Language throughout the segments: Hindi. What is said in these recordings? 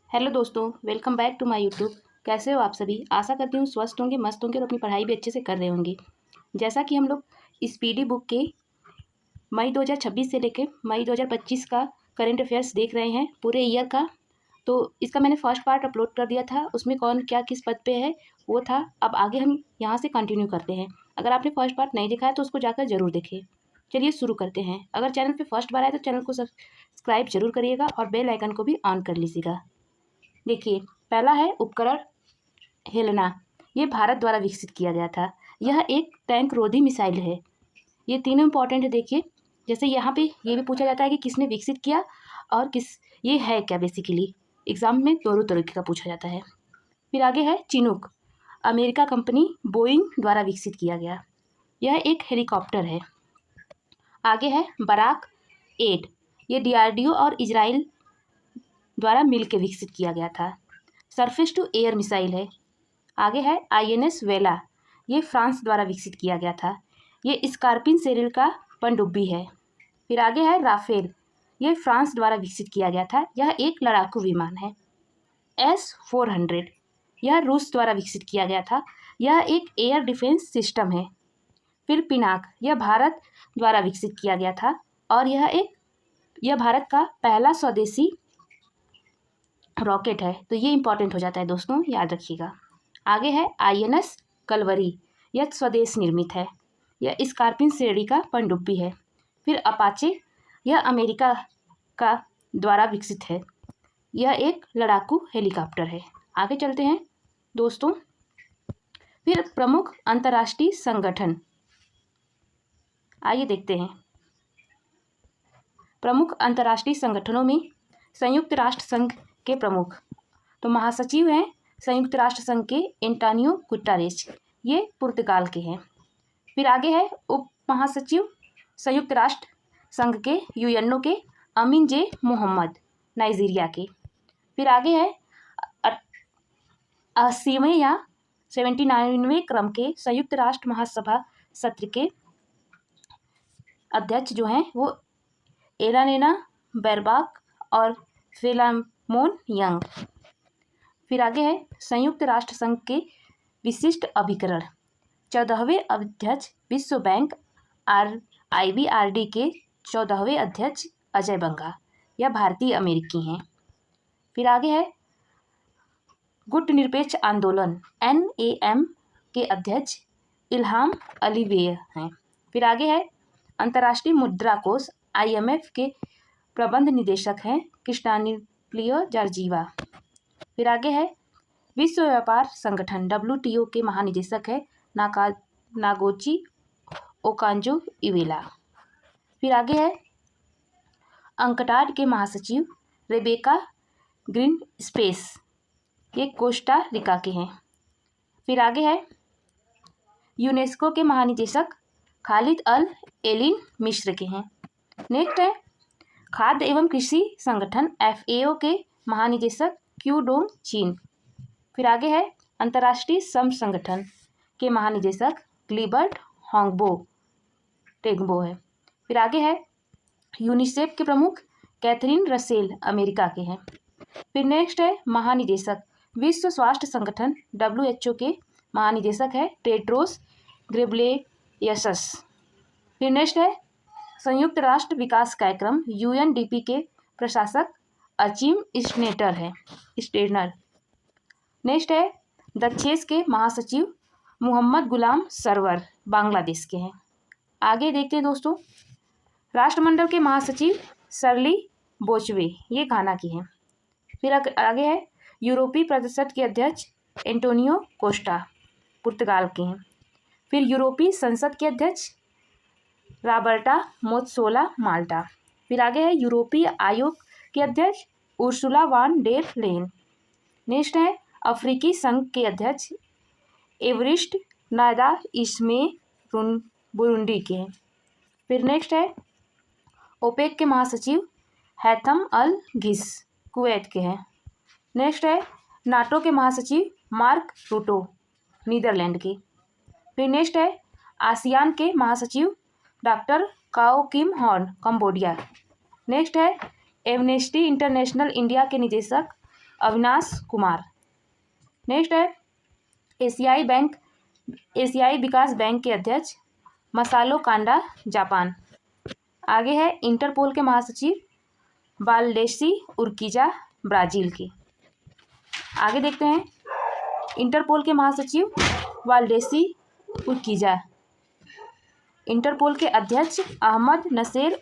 हेलो दोस्तों, welcome back to my YouTube. कैसे हो आप सभी? आशा करती हूँ स्वस्थ होंगे, मस्त होंगे और अपनी पढ़ाई भी अच्छे से कर रहे होंगे। जैसा कि हम लोग स्पीडी बुक के मई 2026 से लेकर मई 2025 का करंट अफेयर्स देख रहे हैं, पूरे ईयर का। तो इसका मैंने फर्स्ट पार्ट अपलोड कर दिया था, उसमें कौन क्या किस पद पे है वो था। अब आगे हम यहाँ से कंटिन्यू करते हैं। अगर आपने फर्स्ट पार्ट नहीं देखा है तो उसको जाकर ज़रूर देखें। चलिए शुरू करते हैं। अगर चैनल पर फर्स्ट बार आए तो चैनल को सब्सक्राइब जरूर करिएगा और बेल आइकन को भी ऑन कर लीजिएगा। देखिए, पहला है उपकरण हेलेना। ये भारत द्वारा विकसित किया गया था। यह एक टैंक रोधी मिसाइल है। ये तीनों इंपॉर्टेंट है। देखिए, जैसे यहाँ पे ये भी पूछा जाता है कि किसने विकसित किया और किस ये है क्या। बेसिकली एग्जाम में दोनों तरीके का पूछा जाता है। फिर आगे है चिनूक। अमेरिका कंपनी बोइंग द्वारा विकसित किया गया। यह एक हेलीकॉप्टर है। आगे है बराक 8। ये DRDO और इजराइल द्वारा मिलकर विकसित किया गया था। सरफेस टू एयर मिसाइल है। आगे है INS वेला। ये फ्रांस द्वारा विकसित किया गया था। ये स्कॉर्पिन शेरिल का पनडुब्बी है। फिर आगे है राफेल। ये फ्रांस द्वारा विकसित किया गया था। यह एक लड़ाकू विमान है। S-400 यह रूस द्वारा विकसित किया गया था। यह एक एयर डिफेंस सिस्टम है। फिर पिनाक, यह भारत द्वारा विकसित किया गया था और यह भारत का पहला स्वदेशी रॉकेट है। तो ये इंपॉर्टेंट हो जाता है दोस्तों, याद रखिएगा। आगे है INS कलवरी। यह स्वदेश निर्मित है। यह स्कॉर्पिन श्रेणी का पनडुब्बी है। फिर अपाचे, यह अमेरिका का द्वारा विकसित है। यह एक लड़ाकू हेलीकॉप्टर है। आगे चलते हैं दोस्तों। फिर प्रमुख अंतर्राष्ट्रीय संगठन, आइए देखते हैं। प्रमुख अंतर्राष्ट्रीय संगठनों में संयुक्त राष्ट्र संघ के प्रमुख तो महासचिव हैं संयुक्त राष्ट्र संघ के एंटोनियो गुटेरेस। ये पुर्तगाल के हैं। फिर आगे है उप महासचिव संयुक्त राष्ट्र संघ के UNO के अमीन जे मोहम्मद, नाइजीरिया के। फिर आगे है 80वें या 79वें क्रम के संयुक्त राष्ट्र महासभा सत्र के अध्यक्ष जो हैं वो एलानेना बैरबाक और फिलामोन यंग। फिर आगे है संयुक्त राष्ट्र संघ के विशिष्ट अभिकरण 14वें अध्यक्ष विश्व बैंक IBRD के 14वें अध्यक्ष अजय बंगा। यह भारतीय अमेरिकी हैं। फिर आगे है गुट निरपेक्ष आंदोलन NAM के अध्यक्ष इल्हाम अलीवेह हैं। फिर आगे है अंतर्राष्ट्रीय मुद्रा कोष IMF के प्रबंध निदेशक हैं कृष्णानिलियो जॉर्जिवा। फिर आगे है विश्व व्यापार संगठन WTO के महानिदेशक है नागोची ओकांजो इवेला। फिर आगे है अंकटाड के महासचिव रेबेका ग्रीन स्पेस। ये कोस्टा रिका के हैं। फिर आगे है यूनेस्को के महानिदेशक खालिद अल एलिन मिस्र के हैं। नेक्स्ट है खाद्य एवं कृषि संगठन FAO के महानिदेशक क्यूडोंग चीन। फिर आगे है अंतर्राष्ट्रीय श्रम संगठन के महानिदेशक ग्लिबर्ट होंगबो टेग्बो है। फिर आगे है यूनिसेफ के प्रमुख कैथरीन रसेल अमेरिका के हैं। फिर नेक्स्ट है महानिदेशक विश्व स्वास्थ्य संगठन WHO के महानिदेशक है टेड्रोस घेब्रेयेसस। फिर नेक्स्ट है संयुक्त राष्ट्र विकास कार्यक्रम UNDP के प्रशासक अचिम स्टेनर। नेक्स्ट है दक्षेस के महासचिव मोहम्मद गुलाम सरवर बांग्लादेश के हैं। आगे देखते हैं दोस्तों राष्ट्रमंडल के महासचिव शर्ली बोचवे, ये घाना की हैं। फिर आगे है यूरोपीय परिषद के अध्यक्ष एंटोनियो कोस्टा, पुर्तगाल के हैं। फिर यूरोपीय संसद के अध्यक्ष रॉबर्टा मेत्सोला, माल्टा। फिर आगे है यूरोपीय आयोग के अध्यक्ष उर्सुला वान डेर लेन। नेक्स्ट है अफ्रीकी संघ के अध्यक्ष एवरिस्ट नादा इसमे बुरुंडी के हैं। फिर नेक्स्ट है ओपेक के महासचिव हैथम अल घिस, कुवैत के हैं। नेक्स्ट है नाटो के महासचिव मार्क रूटो, नीदरलैंड के। फिर नेक्स्ट है आसियान के महासचिव डॉक्टर काओ किम हॉर्न, कंबोडिया। नेक्स्ट है एमनेस्टी इंटरनेशनल इंडिया के निदेशक अविनाश कुमार। नेक्स्ट है एशियाई विकास बैंक के अध्यक्ष मसालो कांडा, जापान। आगे है इंटरपोल के महासचिव वाल्डेसी उर्किजा, ब्राज़ील की। आगे देखते हैं इंटरपोल के महासचिव वाल्डेसी उर्किजा। इंटरपोल के अध्यक्ष अहमद नसेर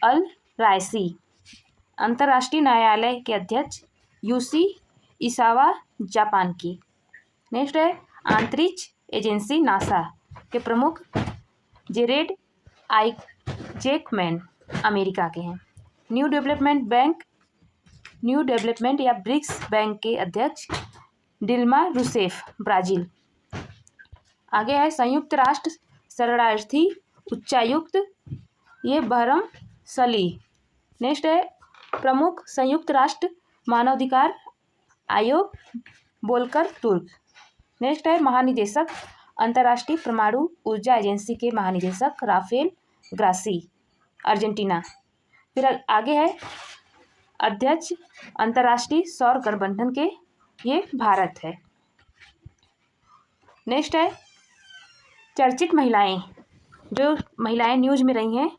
अल रायसी। अंतर्राष्ट्रीय न्यायालय के अध्यक्ष यूसी इसावा, जापान की। नेक्स्ट है अंतरिक्ष एजेंसी नासा के प्रमुख जेरेड आइजेकमैन, अमेरिका के हैं। न्यू डेवलपमेंट या ब्रिक्स बैंक के अध्यक्ष डिल्मा रूसेफ, ब्राज़ील। आगे है संयुक्त राष्ट्र शरणार्थी उच्चायुक्त, ये बहरम सली। नेक्स्ट है प्रमुख संयुक्त राष्ट्र मानवाधिकार आयोग, बोल्कर तुर्क। नेक्स्ट है महानिदेशक अंतर्राष्ट्रीय परमाणु ऊर्जा एजेंसी के महानिदेशक राफेल ग्रासी, अर्जेंटीना। फिर आगे है अध्यक्ष अंतर्राष्ट्रीय सौर गठबंधन के, ये भारत है। नेक्स्ट है चर्चित महिलाएं, जो महिलाएं न्यूज में रही हैं,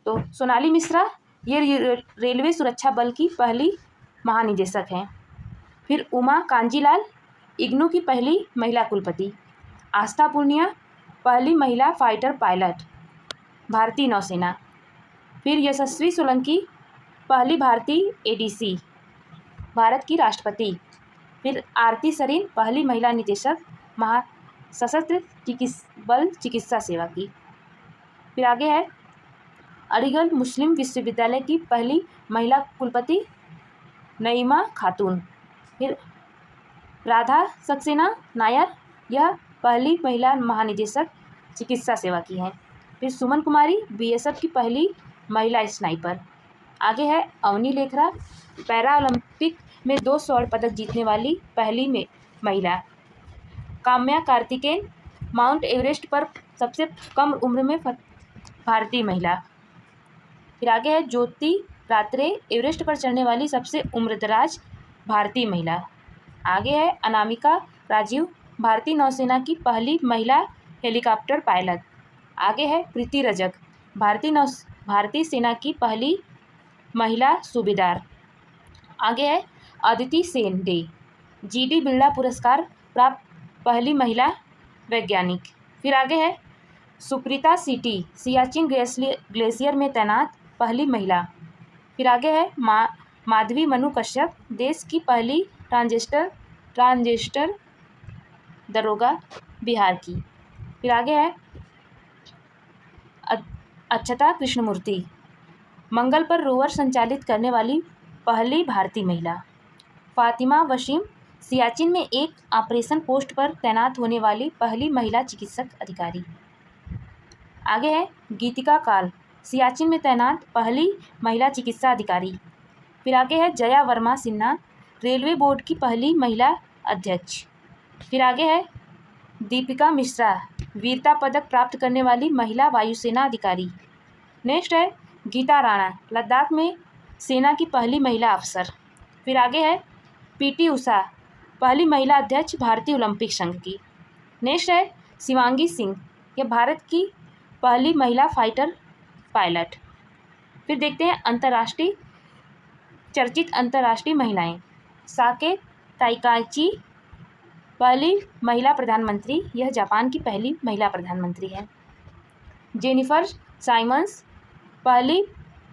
तो सोनाली मिश्रा, ये रेलवे सुरक्षा बल की पहली महानिदेशक हैं। फिर उमा कांजीलाल, इग्नू की पहली महिला कुलपति। आस्था पूर्णिया, पहली महिला फाइटर पायलट, भारतीय नौसेना। फिर यशस्वी सोलंकी, पहली भारतीय एडीसी, भारत की राष्ट्रपति। फिर आरती सरीन, पहली महिला निदेशक, सशस्त्र बल चिकित्सा सेवा की। फिर आगे है अलीगढ़ मुस्लिम विश्वविद्यालय की पहली महिला कुलपति नईमा खातून। फिर राधा सक्सेना नायर, यह पहली महिला महानिदेशक चिकित्सा सेवा की हैं। फिर सुमन कुमारी, बीएसएफ की पहली महिला स्नाइपर। आगे है अवनी लेखरा, पैरा ओलंपिक में 2 स्वर्ण पदक जीतने वाली पहली महिला। काम्या कार्तिकेयन, माउंट एवरेस्ट पर सबसे कम उम्र में भारतीय महिला। फिर आगे है ज्योति रात्रे, एवरेस्ट पर चढ़ने वाली सबसे उम्रदराज भारतीय महिला। आगे है अनामिका राजीव, भारतीय नौसेना की पहली महिला हेलीकॉप्टर पायलट। आगे है प्रीति रजक, भारतीय सेना की पहली महिला सूबेदार। आगे है अदिति सेन डे, जीडी बिरला पुरस्कार प्राप्त पहली महिला वैज्ञानिक। फिर आगे है सुप्रीता सीटी, सियाचिन ग्लेशियर में तैनात पहली महिला। फिर आगे है माधवी मनु कश्यप, देश की पहली ट्रांसजेंडर दरोगा, बिहार की। फिर आगे है अक्षता कृष्णमूर्ति, मंगल पर रोवर संचालित करने वाली पहली भारतीय महिला। फातिमा वसीम, सियाचिन में एक ऑपरेशन पोस्ट पर तैनात होने वाली पहली महिला चिकित्सक अधिकारी। आगे है गीतिका काल, सियाचिन में तैनात पहली महिला चिकित्सा अधिकारी। फिर आगे है जया वर्मा सिन्हा, रेलवे बोर्ड की पहली महिला अध्यक्ष। फिर आगे है दीपिका मिश्रा, वीरता पदक प्राप्त करने वाली महिला वायुसेना अधिकारी। नेक्स्ट है गीता राणा, लद्दाख में सेना की पहली महिला अफसर। फिर आगे है पीटी उषा, पहली महिला अध्यक्ष भारतीय ओलंपिक संघ की। नेक्स्ट है शिवांगी सिंह, यह भारत की पहली महिला फाइटर पायलट। फिर देखते हैं चर्चित अंतर्राष्ट्रीय महिलाएं। साके ताइकाची, पहली महिला प्रधानमंत्री, यह जापान की पहली महिला प्रधानमंत्री है। जेनिफर साइमंस, पहली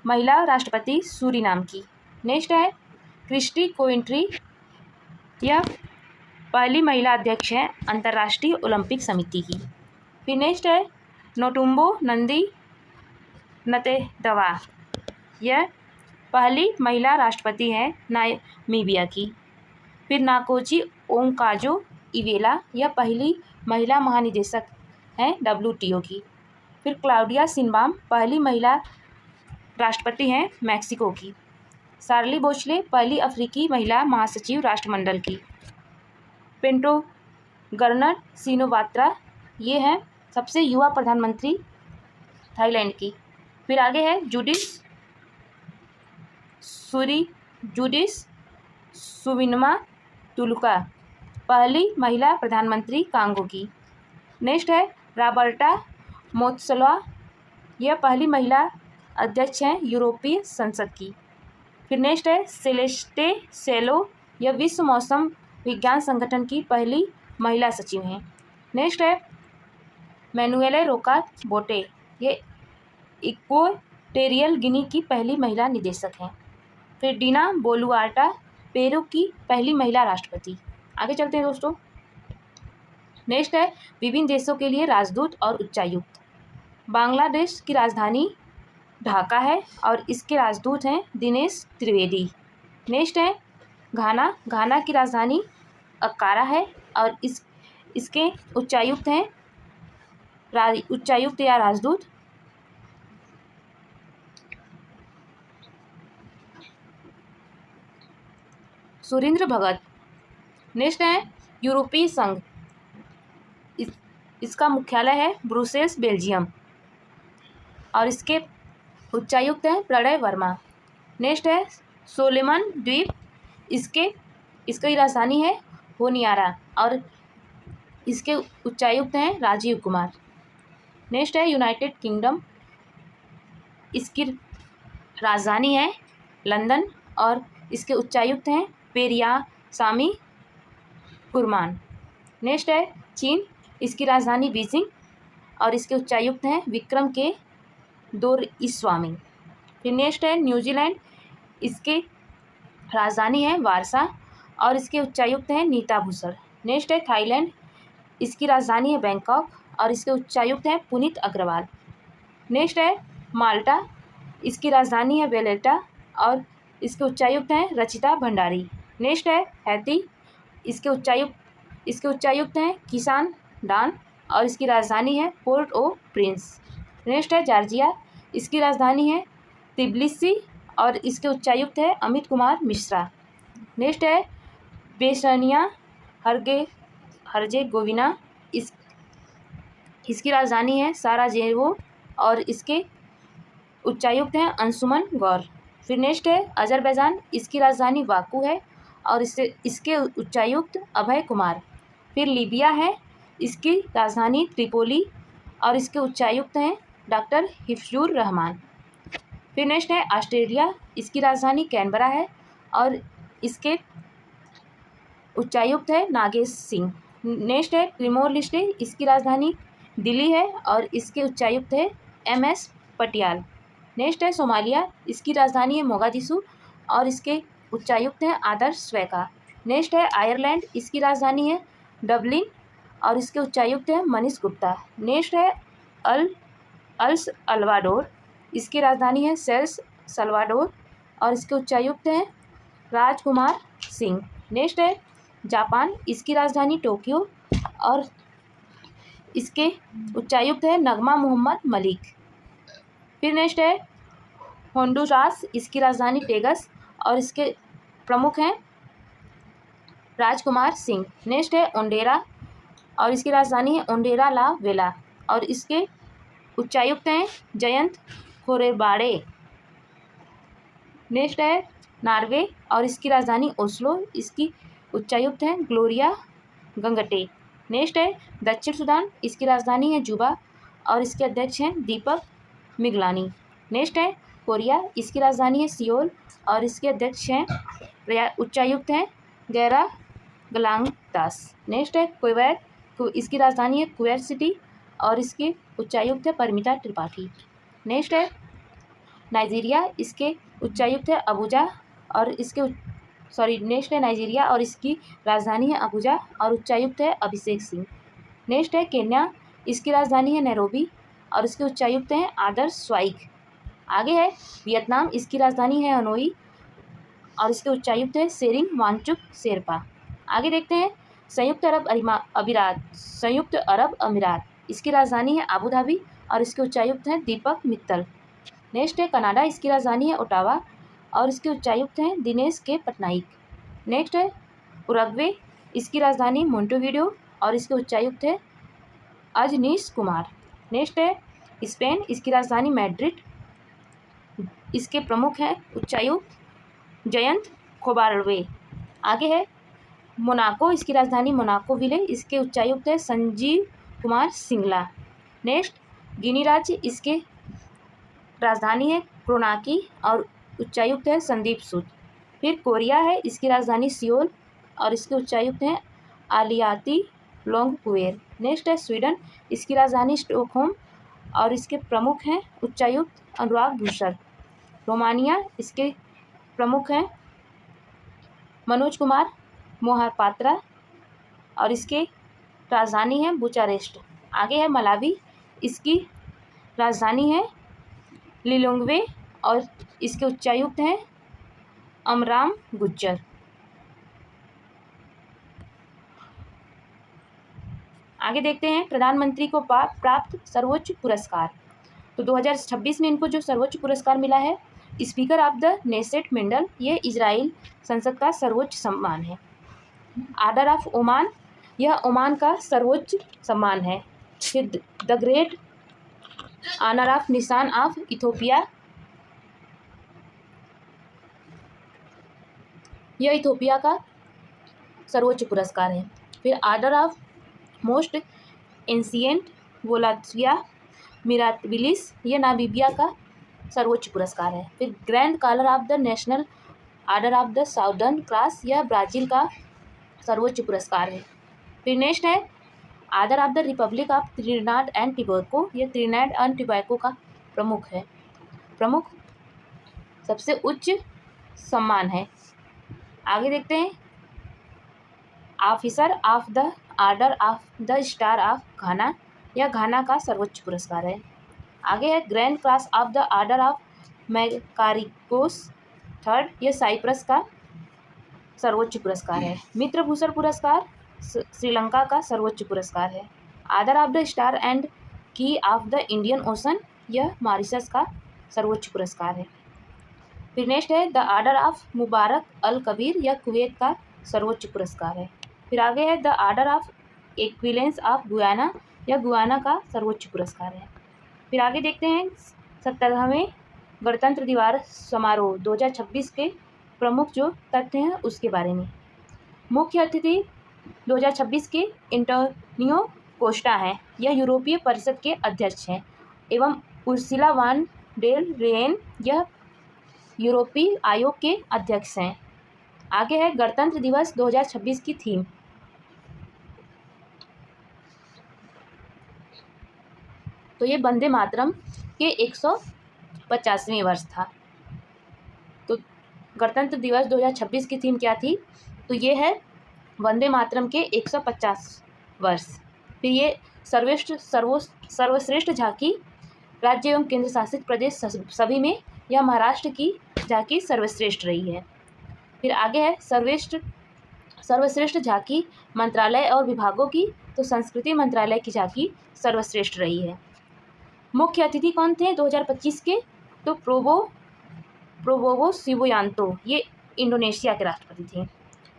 महिला राष्ट्रपति सूरीनाम की। नेक्स्ट है क्रिस्टी कोवेंट्री, यह पहली महिला अध्यक्ष है अंतर्राष्ट्रीय ओलंपिक समिति की। फिर नेक्स्ट है नोटुम्बो नंदी नतेदवा, यह पहली महिला राष्ट्रपति है नामीबिया की। फिर नाकोची ओंकाजो इवेला, यह पहली महिला महानिदेशक हैं WTO की। फिर क्लाउडिया सिनबाम, पहली महिला राष्ट्रपति हैं मैक्सिको की। शार्ली बोचले, पहली अफ्रीकी महिला महासचिव राष्ट्रमंडल की। पेंटो गर्नर सिनोवात्रा, ये हैं सबसे युवा प्रधानमंत्री थाईलैंड की। फिर आगे है जुडिस सुविनमा तुलुका, पहली महिला प्रधानमंत्री कांगो की। नेक्स्ट है रॉबर्टा मोत्सोला, यह पहली महिला अध्यक्ष हैं यूरोपीय संसद की। फिर नेक्स्ट है सेलेस्टे सेलो, यह विश्व मौसम विज्ञान संगठन की पहली महिला सचिव हैं। नेक्स्ट है मैनुएले रोका बोटे, ये इक्वेटोरियल गिनी की पहली महिला निदेशक हैं। फिर डीना बोलुआर्टा, पेरू की पहली महिला राष्ट्रपति। आगे चलते हैं दोस्तों। नेक्स्ट है विभिन्न देशों के लिए राजदूत और उच्चायुक्त। बांग्लादेश की राजधानी ढाका है और इसके राजदूत हैं दिनेश त्रिवेदी। नेक्स्ट है घाना की राजधानी अक्कारा है और इसके उच्चायुक्त हैं उच्चायुक्त या राजदूत सुरेंद्र भगत। नेक्स्ट है यूरोपीय संघ, इसका मुख्यालय है ब्रुसेल्स बेल्जियम और इसके उच्चायुक्त हैं प्रणय वर्मा। नेक्स्ट है सोलेमन द्वीप, इसकी राजधानी है होनियारा और इसके उच्चायुक्त हैं राजीव कुमार। नेक्स्ट है यूनाइटेड किंगडम, इसकी राजधानी है लंदन और इसके उच्चायुक्त हैं पेरिया सामी कुरमान। नेक्स्ट है चीन, इसकी राजधानी बीजिंग और इसके उच्चायुक्त हैं विक्रम के दोरईस्वामी। फिर नेक्स्ट है न्यूजीलैंड, इसके राजधानी है वारसा और इसके उच्चायुक्त हैं नीता भूसर। नेक्स्ट है थाईलैंड, इसकी राजधानी है बैंकॉक और इसके उच्चायुक्त हैं पुनीत अग्रवाल। नेक्स्ट है माल्टा, इसकी राजधानी है वेलेटा और इसके उच्चायुक्त हैं रचिता भंडारी। नेक्स्ट है हैती, इसके उच्चायुक्त हैं किसान डान और इसकी राजधानी है पोर्ट ओ प्रिंस। नेक्स्ट है जॉर्जिया, इसकी राजधानी है तिब्लिसी और इसके उच्चायुक्त है अमित कुमार मिश्रा। नेक्स्ट है बेसनिया हर्जेगोविना, इसकी राजधानी है साराजेवो और इसके उच्चायुक्त हैं अंशुमन गौर। फिर नेक्स्ट है अजरबैजान, इसकी राजधानी बाकू है और इसके उच्चायुक्त अभय कुमार। फिर लीबिया है, इसकी राजधानी त्रिपोली और इसके उच्चायुक्त हैं डॉक्टर हिफ्जुर रहमान। फिर नेक्स्ट है ऑस्ट्रेलिया, इसकी राजधानी कैनबरा है और इसके उच्चायुक्त है नागेश सिंह। नेक्स्ट है तिमोर लेस्टे, इसकी राजधानी दिल्ली है और इसके उच्चायुक्त है MS पटियाल। नेक्स्ट है सोमालिया, इसकी राजधानी है मोगादिशु और इसके उच्चायुक्त हैं आदर्श स्वैका। नेक्स्ट है आयरलैंड, इसकी राजधानी है डबलिन और इसके उच्चायुक्त हैं मनीष गुप्ता। नेक्स्ट है अल सल्वाडोर, इसकी राजधानी है सेल्स सल्वाडोर और इसके उच्चायुक्त हैं राजकुमार सिंह। नेक्स्ट है जापान, इसकी राजधानी टोक्यो और इसके उच्चायुक्त है नगमा मोहम्मद मलिक। फिर नेक्स्ट है होंडुरास, इसकी राजधानी टेगस और इसके प्रमुख हैं राजकुमार सिंह। नेक्स्ट है ओंडेरा और इसकी राजधानी है ओंडेरा ला वेला और इसके उच्चायुक्त हैं जयंत खोरेबाड़े। नेक्स्ट है नॉर्वे और इसकी राजधानी ओस्लो, इसकी उच्चायुक्त हैं ग्लोरिया गंगटे। नेक्स्ट है दक्षिण सूडान, इसकी राजधानी है जुबा और इसके अध्यक्ष हैं दीपक मिगलानी। नेक्स्ट है कोरिया, इसकी राजधानी है सियोल और इसके अध्यक्ष हैं उच्चायुक्त हैं गैरा गलांगदास। नेक्स्ट है कुवैत, इसकी राजधानी है कुवैत सिटी और इसके उच्चायुक्त है परमिता त्रिपाठी। नेक्स्ट है नाइजीरिया, इसके उच्चायुक्त है अबुजा और नेक्स्ट है नाइजीरिया और इसकी राजधानी है अबुजा और उच्चायुक्त है अभिषेक सिंह। नेक्स्ट है केन्या, इसकी राजधानी है नैरोबी और इसके उच्चायुक्त हैं आदर्श स्वाइक। आगे है वियतनाम, इसकी राजधानी है हनोई और इसके उच्चायुक्त है सेरिंग वांगचुक शेरपा। आगे देखते हैं संयुक्त अरब अमीरात, इसकी राजधानी है अबू धाबी और इसके उच्चायुक्त हैं दीपक मित्तल। नेक्स्ट है कनाडा, इसकी राजधानी है ओटावा और इसके उच्चायुक्त हैं दिनेश के पटनायक। नेक्स्ट है उरुग्वे, इसकी राजधानी मोंटेविडियो और इसके उच्चायुक्त है अजनीश कुमार। नेक्स्ट है स्पेन, इसकी राजधानी मैड्रिड, इसके प्रमुख हैं उच्चायुक्त जयंत खोबारवे। आगे है मोनाको, इसकी राजधानी मोनाको विले, इसके उच्चायुक्त है संजीव कुमार सिंगला। नेक्स्ट गिनी राज्य, इसके राजधानी है क्रोनाकी और उच्चायुक्त है संदीप सूद। फिर कोरिया है, इसकी राजधानी सियोल और इसके उच्चायुक्त हैं आलियाती लोंगकुएर। नेक्स्ट है स्वीडन, इसकी राजधानी स्टॉकहोम और इसके प्रमुख हैं उच्चायुक्त अनुराग भूषण। रोमानिया, इसके प्रमुख हैं मनोज कुमार मोहपात्रा और इसके राजधानी है बुचारेस्ट। आगे है मलावी, इसकी राजधानी है लिलोंग्वे और इसके उच्चायुक्त हैं अमराम गुज्जर। आगे देखते हैं प्रधानमंत्री को प्राप्त सर्वोच्च पुरस्कार। तो 2026 में इनको जो सर्वोच्च पुरस्कार मिला है speaker of the Knesset medal, ये इजराइल संसद का सर्वोच्च सम्मान है। आर्डर ऑफ ओमान, यह ओमान का सर्वोच्च सम्मान है। फिर the great honour of Nishan of Ethiopia, यह इथोपिया का सर्वोच्च पुरस्कार है। फिर order of most ancient Welwitschia mirabilis, यह नामीबिया का सर्वोच्च पुरस्कार है। फिर grand collar of the national order of the southern cross, यह ब्राज़ील का सर्वोच्च पुरस्कार है। फिर नेक्स्ट है order of the republic of Trinidad and Tobago, यह त्रिनिदाद एंड टोबैगो का प्रमुख सबसे उच्च सम्मान है। आगे देखते हैं officer of the order of the star of Ghana, यह घाना का सर्वोच्च पुरस्कार है। आगे है grand cross of the order of Makarios third, यह साइप्रस का सर्वोच्च पुरस्कार है। मित्रभूषण पुरस्कार श्रीलंका का सर्वोच्च पुरस्कार है। Order of the star and key of the Indian ocean, यह मॉरिशस का सर्वोच्च पुरस्कार है। फिर नेक्स्ट है the order of Mubarak Al Kabir, यह कुवैत का सर्वोच्च पुरस्कार है। फिर आगे है the order of excellence of Guyana, यह गुयाना का सर्वोच्च पुरस्कार है। फिर आगे देखते हैं 70वें गणतंत्र दिवस समारोह 2026 के प्रमुख जो तथ्य हैं उसके बारे में। मुख्य अतिथि 2026 के एंटोनियो कोस्टा हैं, यह यूरोपीय परिषद के अध्यक्ष हैं, एवं उर्सुला वान डेर लेयन, यह यूरोपीय आयोग के अध्यक्ष हैं। आगे है गणतंत्र दिवस 2026 की थीम। तो ये वंदे मातरम के 150वें वर्ष था। तो गणतंत्र दिवस 2026 की थीम क्या थी? तो ये है वंदे मातरम के 150 वर्ष। फिर ये सर्वश्रेष्ठ झांकी राज्य एवं केंद्र शासित प्रदेश सभी में यह महाराष्ट्र की झांकी सर्वश्रेष्ठ रही है। फिर आगे है सर्वश्रेष्ठ झांकी मंत्रालय और विभागों की, तो संस्कृति मंत्रालय की झांकी सर्वश्रेष्ठ रही है। मुख्य अतिथि कौन थे 2025 के? तो प्रोबोवो सुबियांतो, ये इंडोनेशिया के राष्ट्रपति थे।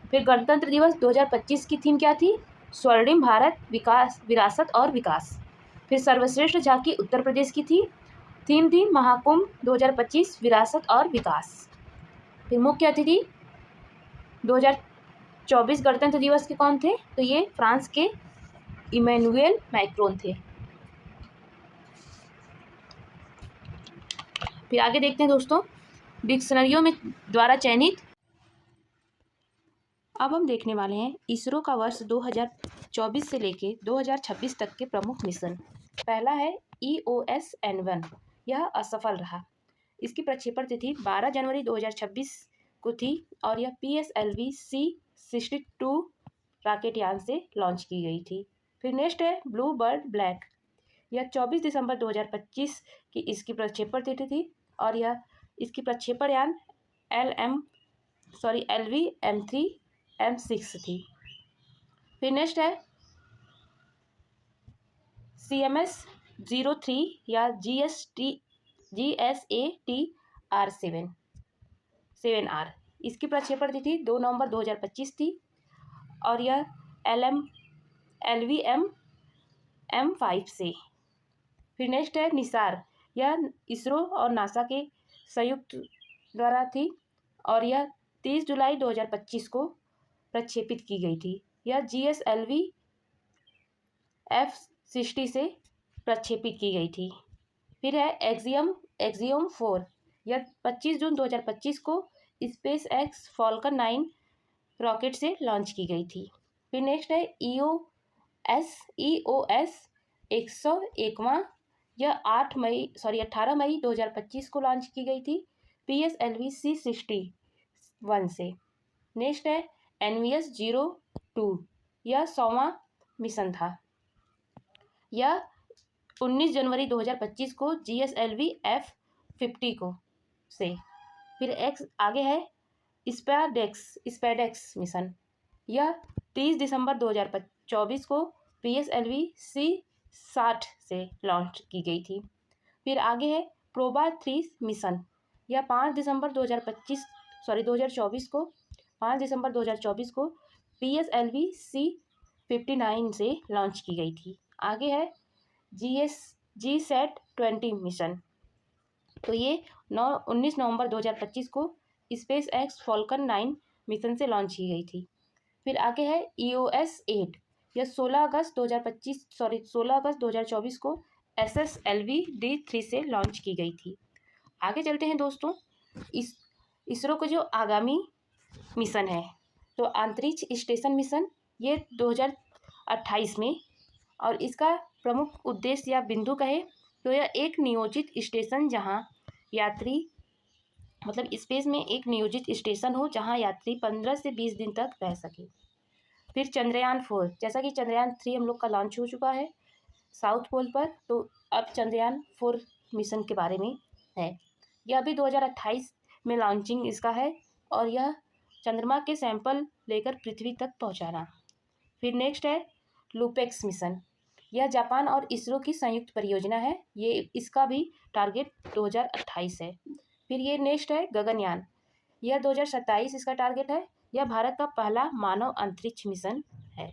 फिर गणतंत्र दिवस 2025 की थीम क्या थी? स्वर्णिम भारत विकास, विरासत और विकास। फिर सर्वश्रेष्ठ झांकी उत्तर प्रदेश की थीम थी महाकुंभ 2025 विरासत और विकास। फिर मुख्य अतिथि 2024 गणतंत्र दिवस के कौन थे? तो ये फ्रांस के इमैनुएल मैक्रोन थे। फिर आगे देखते हैं दोस्तों डिक्शनरियों में द्वारा चयनित। अब हम देखने वाले हैं इसरो का वर्ष 2024 से लेके 2026 तक के प्रमुख मिशन। पहला है EOS-N1, यह असफल रहा। इसकी प्रक्षेपण तिथि 12 जनवरी 2026 को थी और यह PSLV C-62 रॉकेट यान से लॉन्च की गई थी। फिर नेक्स्ट है ब्लू बर्ड ब्लैक, यह 24 दिसंबर 2025 की इसकी प्रक्षेपण तिथि थी और यह इसकी प्रक्षेपण यान LV-M3M6 थी। फिर नेक्स्ट है CMS-03 या GSAT-R7R, इसकी प्रक्षेपण तिथि 2 नवंबर 2025 थी और यह LV-M5 से। फिर नेक्स्ट है निसार, यह इसरो और नासा के संयुक्त द्वारा थी और यह 30 जुलाई 2025 को प्रक्षेपित की गई थी। यह GSLV F-60 से प्रक्षेपित की गई थी। फिर है एक्सियम 4, यह 25 जून 2025 को स्पेस एक्स फॉल्कन 9 रॉकेट से लॉन्च की गई थी। फिर नेक्स्ट है EOS 101वां, यह 18 मई 2025 को लॉन्च की गई थी PSLV C61 से। नेक्स्ट है NVS 02, यह 100वां मिशन था। यह 19 जनवरी 2025 को GSLV F-50 को से। फिर आगे है स्पैडेक्स मिशन, यह 30 दिसंबर 2024 को PSLV C60 से लॉन्च की गई थी। फिर आगे है प्रोबा 3 मिशन, यह 5 दिसंबर 2024 को PSLV C59 से लॉन्च की गई थी। आगे है GSAT-20 मिशन, तो ये 19 नवंबर 2025 को स्पेस एक्स फॉल्कन 9 मिशन से लॉन्च की गई थी। फिर आगे है EOS 8, यह 16 अगस्त 2024 को SSLV D3 से लॉन्च की गई थी। आगे चलते हैं दोस्तों, इसरो को जो आगामी मिशन है, तो अंतरिक्ष स्टेशन मिशन, ये 2028 में, और इसका प्रमुख उद्देश्य या बिंदु कहे तो यह एक नियोजित स्टेशन जहां यात्री मतलब स्पेस में एक नियोजित स्टेशन हो जहां यात्री 15 से 20 दिन तक रह सके। फिर चंद्रयान 4, जैसा कि चंद्रयान 3 हम लोग का लॉन्च हो चुका है साउथ पोल पर, तो अब चंद्रयान 4 मिशन के बारे में है। यह अभी 2028 में लॉन्चिंग इसका है, और यह चंद्रमा के सैंपल लेकर पृथ्वी तक पहुंचाना। फिर नेक्स्ट है लूपेक्स मिशन, यह जापान और इसरो की संयुक्त परियोजना है, ये इसका भी टारगेट 2028 है। फिर ये नेक्स्ट है गगनयान, यह 2027 इसका टारगेट है, यह भारत का पहला मानव अंतरिक्ष मिशन है।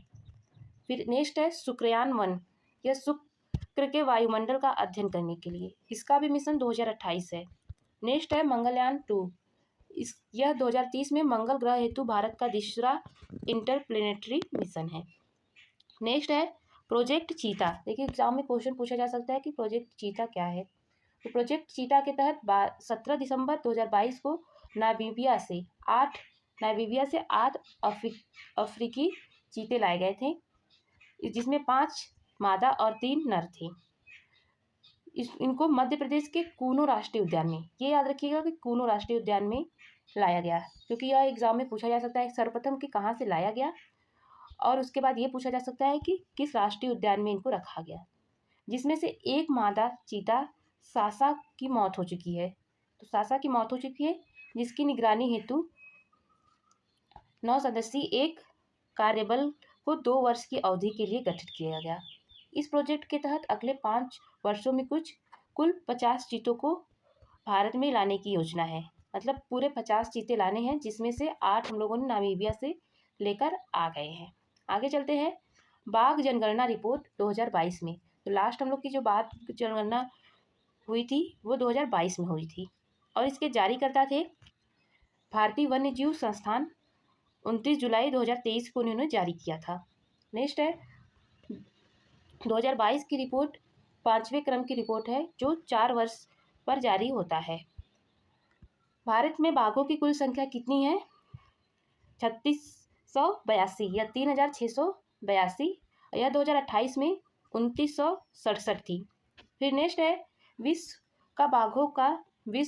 फिर नेक्स्ट है शुक्रयान 1, यह शुक्र के वायुमंडल का अध्ययन करने के लिए, इसका भी मिशन 2028 है। नेक्स्ट है मंगलयान 2, यह 2030 में मंगल ग्रह हेतु भारत का दूसरा इंटरप्लेनेटरी मिशन है। नेक्स्ट है प्रोजेक्ट चीता। देखिए एग्जाम में क्वेश्चन पूछा जा सकता है कि प्रोजेक्ट चीता क्या है। तो प्रोजेक्ट चीता के तहत 17 दिसंबर 2022 को नामीबिया से 8 अफ्रीकी चीते लाए गए थे, जिसमें 5 मादा और 3 नर थे। इनको मध्य प्रदेश के कूनो राष्ट्रीय उद्यान में, ये याद रखिएगा कि कूनो राष्ट्रीय उद्यान में लाया गया, क्योंकि यह एग्जाम में पूछा जा सकता है सर्वप्रथम कि कहाँ से लाया गया, और उसके बाद ये पूछा जा सकता है कि किस राष्ट्रीय उद्यान में इनको रखा गया, जिसमें से एक मादा चीता सासा की मौत हो चुकी है। तो सासा की मौत हो चुकी है, जिसकी निगरानी हेतु 9 सदस्यीय एक कार्यबल को 2 वर्ष की अवधि के लिए गठित किया गया। इस प्रोजेक्ट के तहत अगले 5 वर्षों में कुल 50 चीतों को भारत में लाने की योजना है, मतलब पूरे 50 चीते लाने हैं, जिसमें से 8 हम लोगों ने नामीबिया से लेकर आ गए हैं। आगे चलते हैं बाघ जनगणना रिपोर्ट 2022 में। तो लास्ट हम लोग की जो बाघ जनगणना हुई थी वो 2022 में हुई थी, और इसके जारीकर्ता थे भारतीय वन्यजीव संस्थान। 29 जुलाई 2023 को उन्होंने जारी किया था। नेक्स्ट है 2022 की रिपोर्ट 5वें क्रम की रिपोर्ट है, जो 4 वर्ष पर जारी होता है। भारत में बाघों की कुल संख्या कितनी है? 3682 या 3682, यह 2028 में 2967 थी। फिर नेक्स्ट है विश्व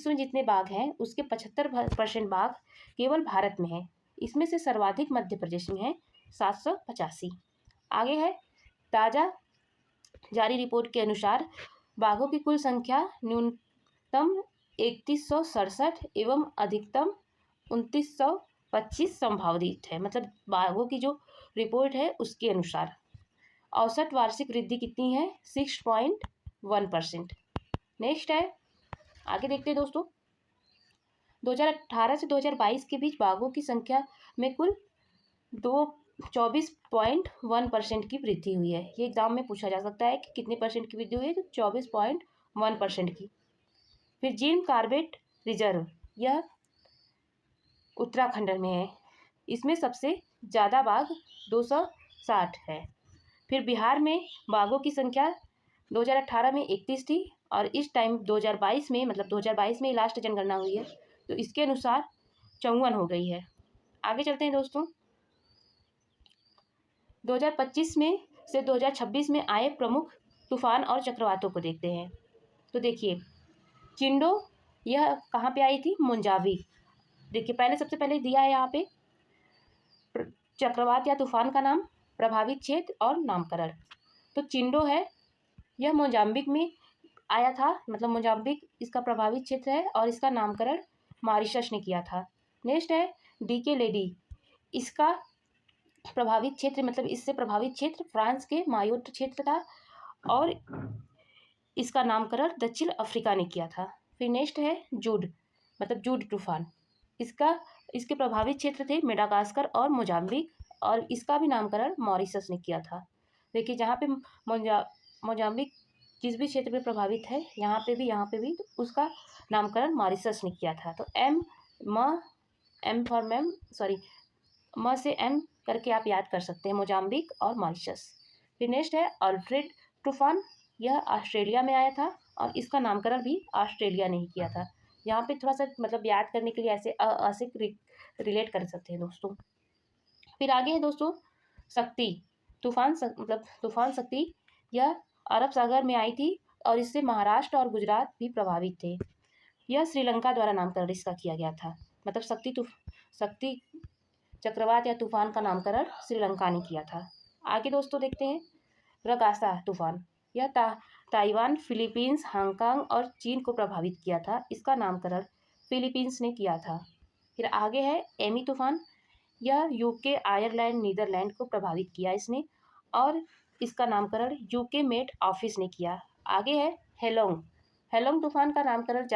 में जितने बाघ हैं उसके 75% बाघ केवल भारत में है, इसमें से सर्वाधिक मध्य प्रदेश में है 785। आगे है ताज़ा जारी रिपोर्ट के अनुसार बाघों की कुल संख्या न्यूनतम 3167 एवं अधिकतम 2925 संभावित है, मतलब बाघों की जो रिपोर्ट है उसके अनुसार। औसत वार्षिक वृद्धि कितनी है? 6.1%। नेक्स्ट है, आगे देखते हैं दोस्तों, 2018 से 2022 के बीच बाघों की संख्या में कुल 24.1% की वृद्धि हुई है। ये एग्जाम में पूछा जा सकता है कि कितने परसेंट की वृद्धि हुई है, तो 24.1% की। फिर जिम कॉर्बेट रिजर्व, यह उत्तराखंड में है, इसमें सबसे ज़्यादा बाघ 260 है। फिर बिहार में बाघों की संख्या 2018 में 31 थी और इस टाइम 2022 में, मतलब 2022 में लास्ट जनगणना हुई है, तो इसके अनुसार 54 हो गई है। आगे चलते हैं दोस्तों। 2025 में से 2026 में आए प्रमुख तूफान और चक्रवातों को देखते हैं। तो देखिए, चिंडो यह कहाँ पे आई थी? मोजाम्बिक। देखिए, पहले सबसे पहले दिया है यहाँ पे चक्रवात या तूफान का नाम, प्रभावित क्षेत्र और नामकरण। तो चिंडो है, यह मोजाम्बिक में आया था, मतलब मोजाम्बिक इसका प्रभावित क्षेत्र है और इसका नामकरण मॉरिशस ने किया था। नेक्स्ट है डीके लेडी, इसका प्रभावित क्षेत्र, मतलब इससे प्रभावित क्षेत्र फ्रांस के मायोट क्षेत्र था और इसका नामकरण दक्षिण अफ्रीका ने किया था। फिर नेक्स्ट है जूड, मतलब जूड तूफान, इसके प्रभावित क्षेत्र थे मेडागास्कर और मोजाम्बिक और इसका भी नामकरण मॉरिशस ने किया था। देखिए, जहाँ पे मोजाम्बिक जिस भी क्षेत्र में प्रभावित है, यहाँ पे भी तो उसका नामकरण मॉरिशस ने किया था। तो म से एम करके आप याद कर सकते हैं, मोजाम्बिक और मॉरिशस। फिर नेक्स्ट है अल्फ्रेड तूफान, यह ऑस्ट्रेलिया में आया था और इसका नामकरण भी ऑस्ट्रेलिया ने ही किया था। यहाँ पे थोड़ा सा मतलब याद करने के लिए ऐसे रिलेट कर सकते हैं दोस्तों। फिर आगे है दोस्तों शक्ति तूफान, मतलब तूफान शक्ति, यह अरब सागर में आई थी और इससे महाराष्ट्र और गुजरात भी प्रभावित थे। यह श्रीलंका द्वारा नामकरण इसका किया गया था, मतलब शक्ति चक्रवात या तूफान का नामकरण श्रीलंका ने किया था। आगे दोस्तों देखते हैं रगासा तूफान, यह ताइवान, फिलीपींस, हांगकांग और चीन को प्रभावित किया था। इसका नामकरण फिलीपींस ने किया था। फिर आगे है एमी तूफान, यह यूके, आयरलैंड, नीदरलैंड को प्रभावित किया इसने और इसका नामकरण यूके मेट ऑफिस ने किया। आगे है हेलोंग तूफान का नामकरण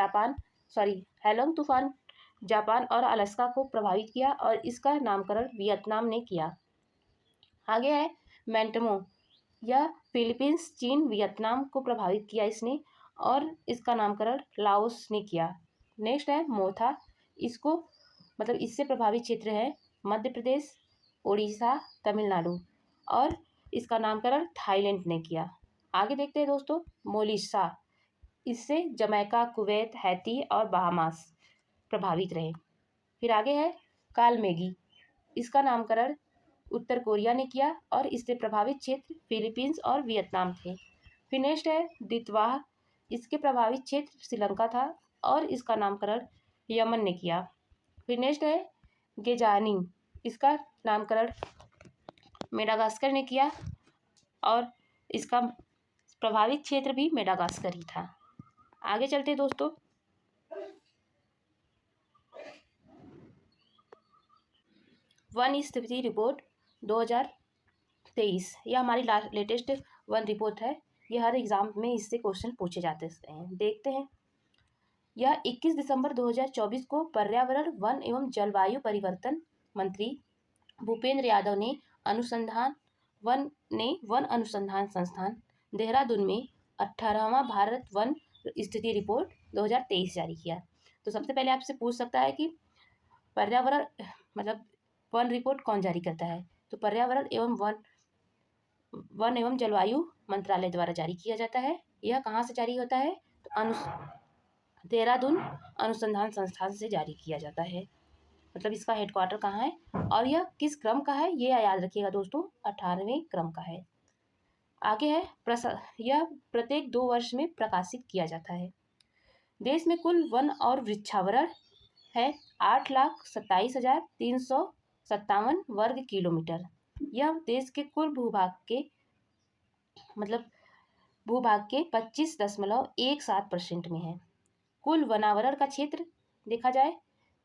हेलोंग तूफान जापान और अलास्का को प्रभावित किया और इसका नामकरण वियतनाम ने किया। आगे है मैंटमो, यह फिलीपींस, चीन, वियतनाम को प्रभावित किया इसने और इसका नामकरण लाओस ने किया। नेक्स्ट है मोथा, इससे प्रभावित क्षेत्र है मध्य प्रदेश, उड़ीसा, तमिलनाडु और इसका नामकरण थाईलैंड ने किया। आगे देखते हैं दोस्तों मोलिसा, इससे जमैका, कुवैत, हैती और बहामास प्रभावित रहे। फिर आगे है कालमेगी, इसका नामकरण उत्तर कोरिया ने किया और इससे प्रभावित क्षेत्र फिलीपींस और वियतनाम थे। फिर नेक्स्ट है दितवाह, इसके प्रभावित क्षेत्र श्रीलंका था और इसका नामकरण यमन ने किया। फिर नेक्स्ट है गेजानी, इसका नामकरण मेडागास्कर ने किया और इसका प्रभावित क्षेत्र भी मेडागास्कर ही था। आगे चलते दोस्तों वन स्थिति रिपोर्ट 2023, यह हमारी लेटेस्ट वन रिपोर्ट है। यह हर एग्जाम में इससे क्वेश्चन पूछे जाते हैं। देखते हैं, यह 21 दिसंबर 2024 को पर्यावरण, वन एवं जलवायु परिवर्तन मंत्री भूपेंद्र यादव ने वन अनुसंधान संस्थान देहरादून में 18वां भारत वन स्थिति रिपोर्ट 2023 जारी किया। तो सबसे पहले आपसे पूछ सकता है कि पर्यावरण मतलब वन रिपोर्ट कौन जारी करता है? तो पर्यावरण एवं वन एवं जलवायु मंत्रालय द्वारा जारी किया जाता है। यह कहाँ से जारी होता है? तो देहरादून अनुसंधान संस्थान से जारी किया जाता है, मतलब इसका हेडक्वार्टर कहाँ है और यह किस क्रम का है, ये याद रखिएगा दोस्तों, 18वें क्रम का है। आगे है यह प्रत्येक 2 वर्ष में प्रकाशित किया जाता है। देश में कुल वन और वृक्षावरण है 8,27,357 वर्ग किलोमीटर। यह देश के कुल भूभाग के 25.17% में है। कुल वनावरण का क्षेत्र देखा जाए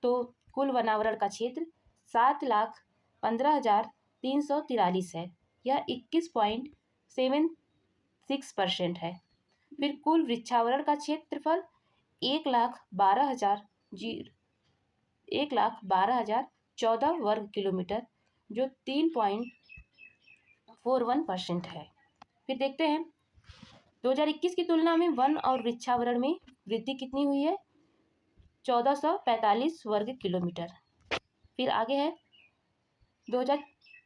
तो कुल वनावरण का क्षेत्र 7,15,343 है, यह 21.76% है। फिर कुल वृक्षावरण का क्षेत्रफल 1,12,014 वर्ग किलोमीटर, जो 3.41% है। फिर देखते हैं 2021 की तुलना में वन और वृक्षावरण में वृद्धि कितनी हुई है? 1445 वर्ग किलोमीटर। फिर आगे है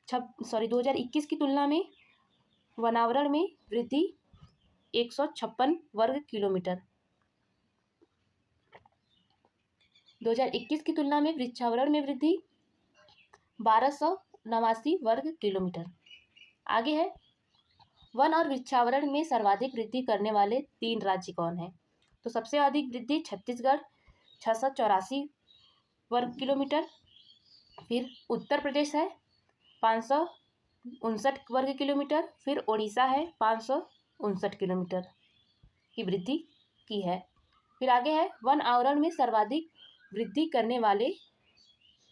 2021 की तुलना में वनावरण में वृद्धि 156 वर्ग किलोमीटर। 2021 की तुलना में वृक्षावरण में वृद्धि 1289 वर्ग किलोमीटर। आगे है, वन और वृक्षावरण में सर्वाधिक वृद्धि करने वाले 3 राज्य कौन हैं? तो सबसे अधिक वृद्धि छत्तीसगढ़ 684 वर्ग किलोमीटर, फिर उत्तर प्रदेश है 559 वर्ग किलोमीटर, फिर ओडिशा है 559 किलोमीटर की वृद्धि की है। फिर आगे है, वन आवरण में सर्वाधिक वृद्धि करने वाले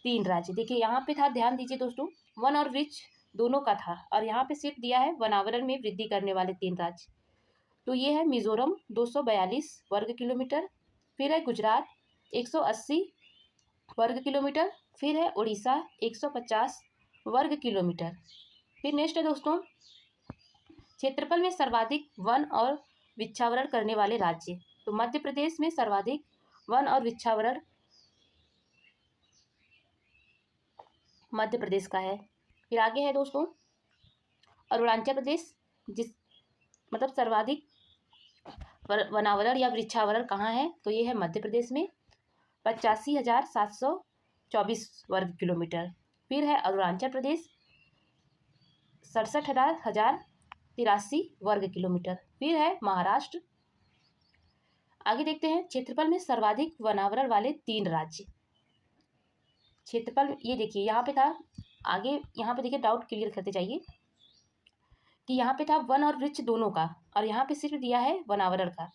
3 राज्य। देखिए यहाँ पे था, ध्यान दीजिए दोस्तों, वन और वृक्ष दोनों का था और यहाँ पे सिर्फ दिया है वनावरण में वृद्धि करने वाले 3 राज्य। तो ये है मिजोरम 242 वर्ग किलोमीटर, फिर है गुजरात 180 वर्ग किलोमीटर, फिर है उड़ीसा 150 वर्ग किलोमीटर। फिर नेक्स्ट है दोस्तों, क्षेत्रफल में सर्वाधिक वन और वृक्षावरण करने वाले राज्य। तो मध्य प्रदेश में सर्वाधिक वन और वृक्षावरण मध्य प्रदेश का है। फिर आगे है दोस्तों अरुणाचल प्रदेश, मतलब सर्वाधिक वनावरण या वृक्षावरण कहाँ है? तो ये है मध्य प्रदेश में 85,724 वर्ग किलोमीटर। फिर है अरुणाचल प्रदेश 67,083 वर्ग किलोमीटर। फिर है महाराष्ट्र। आगे देखते हैं क्षेत्रफल में सर्वाधिक वनावरण वाले 3 राज्य। क्षेत्रफल ये देखिए यहाँ पे था, आगे यहाँ पे देखिए डाउट क्लियर करते जाइए कि यहाँ पे था वन और वृक्ष दोनों का और यहाँ पे सिर्फ दिया है वनावरण का।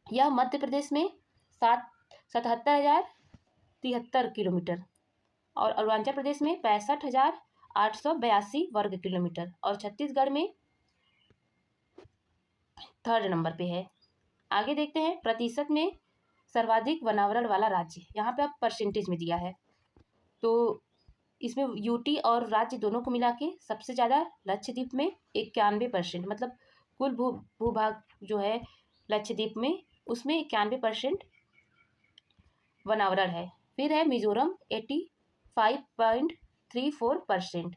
यह मध्य प्रदेश में 77,073 किलोमीटर और अरुणाचल प्रदेश में 65,882 वर्ग किलोमीटर और छत्तीसगढ़ में 3rd नंबर पे है। आगे देखते हैं प्रतिशत में सर्वाधिक वनावरण वाला राज्य। यहाँ पे अब परसेंटेज में दिया है, तो इसमें यूटी और राज्य दोनों को मिला के सबसे ज़्यादा लक्षद्वीप में 91%, मतलब कुल भूभाग जो है लक्षद्वीप में उसमें 91% वनावरण है। फिर है मिजोरम 85.34%।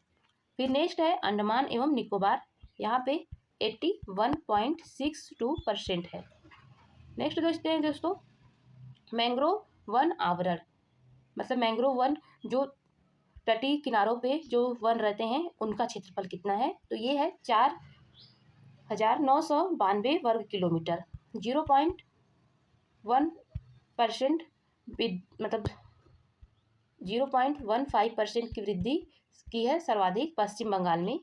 फिर नेक्स्ट है अंडमान एवं निकोबार, यहाँ पे 81.62% है। नेक्स्ट देखते हैं दोस्तों मैंग्रोव वन आवरण, मतलब मैंग्रोव वन जो तटीय किनारों पे जो वन रहते हैं उनका क्षेत्रफल कितना है? तो ये है 4,992 वर्ग किलोमीटर। 0.1%, मतलब 0.15% की वृद्धि की है सर्वाधिक पश्चिम बंगाल में।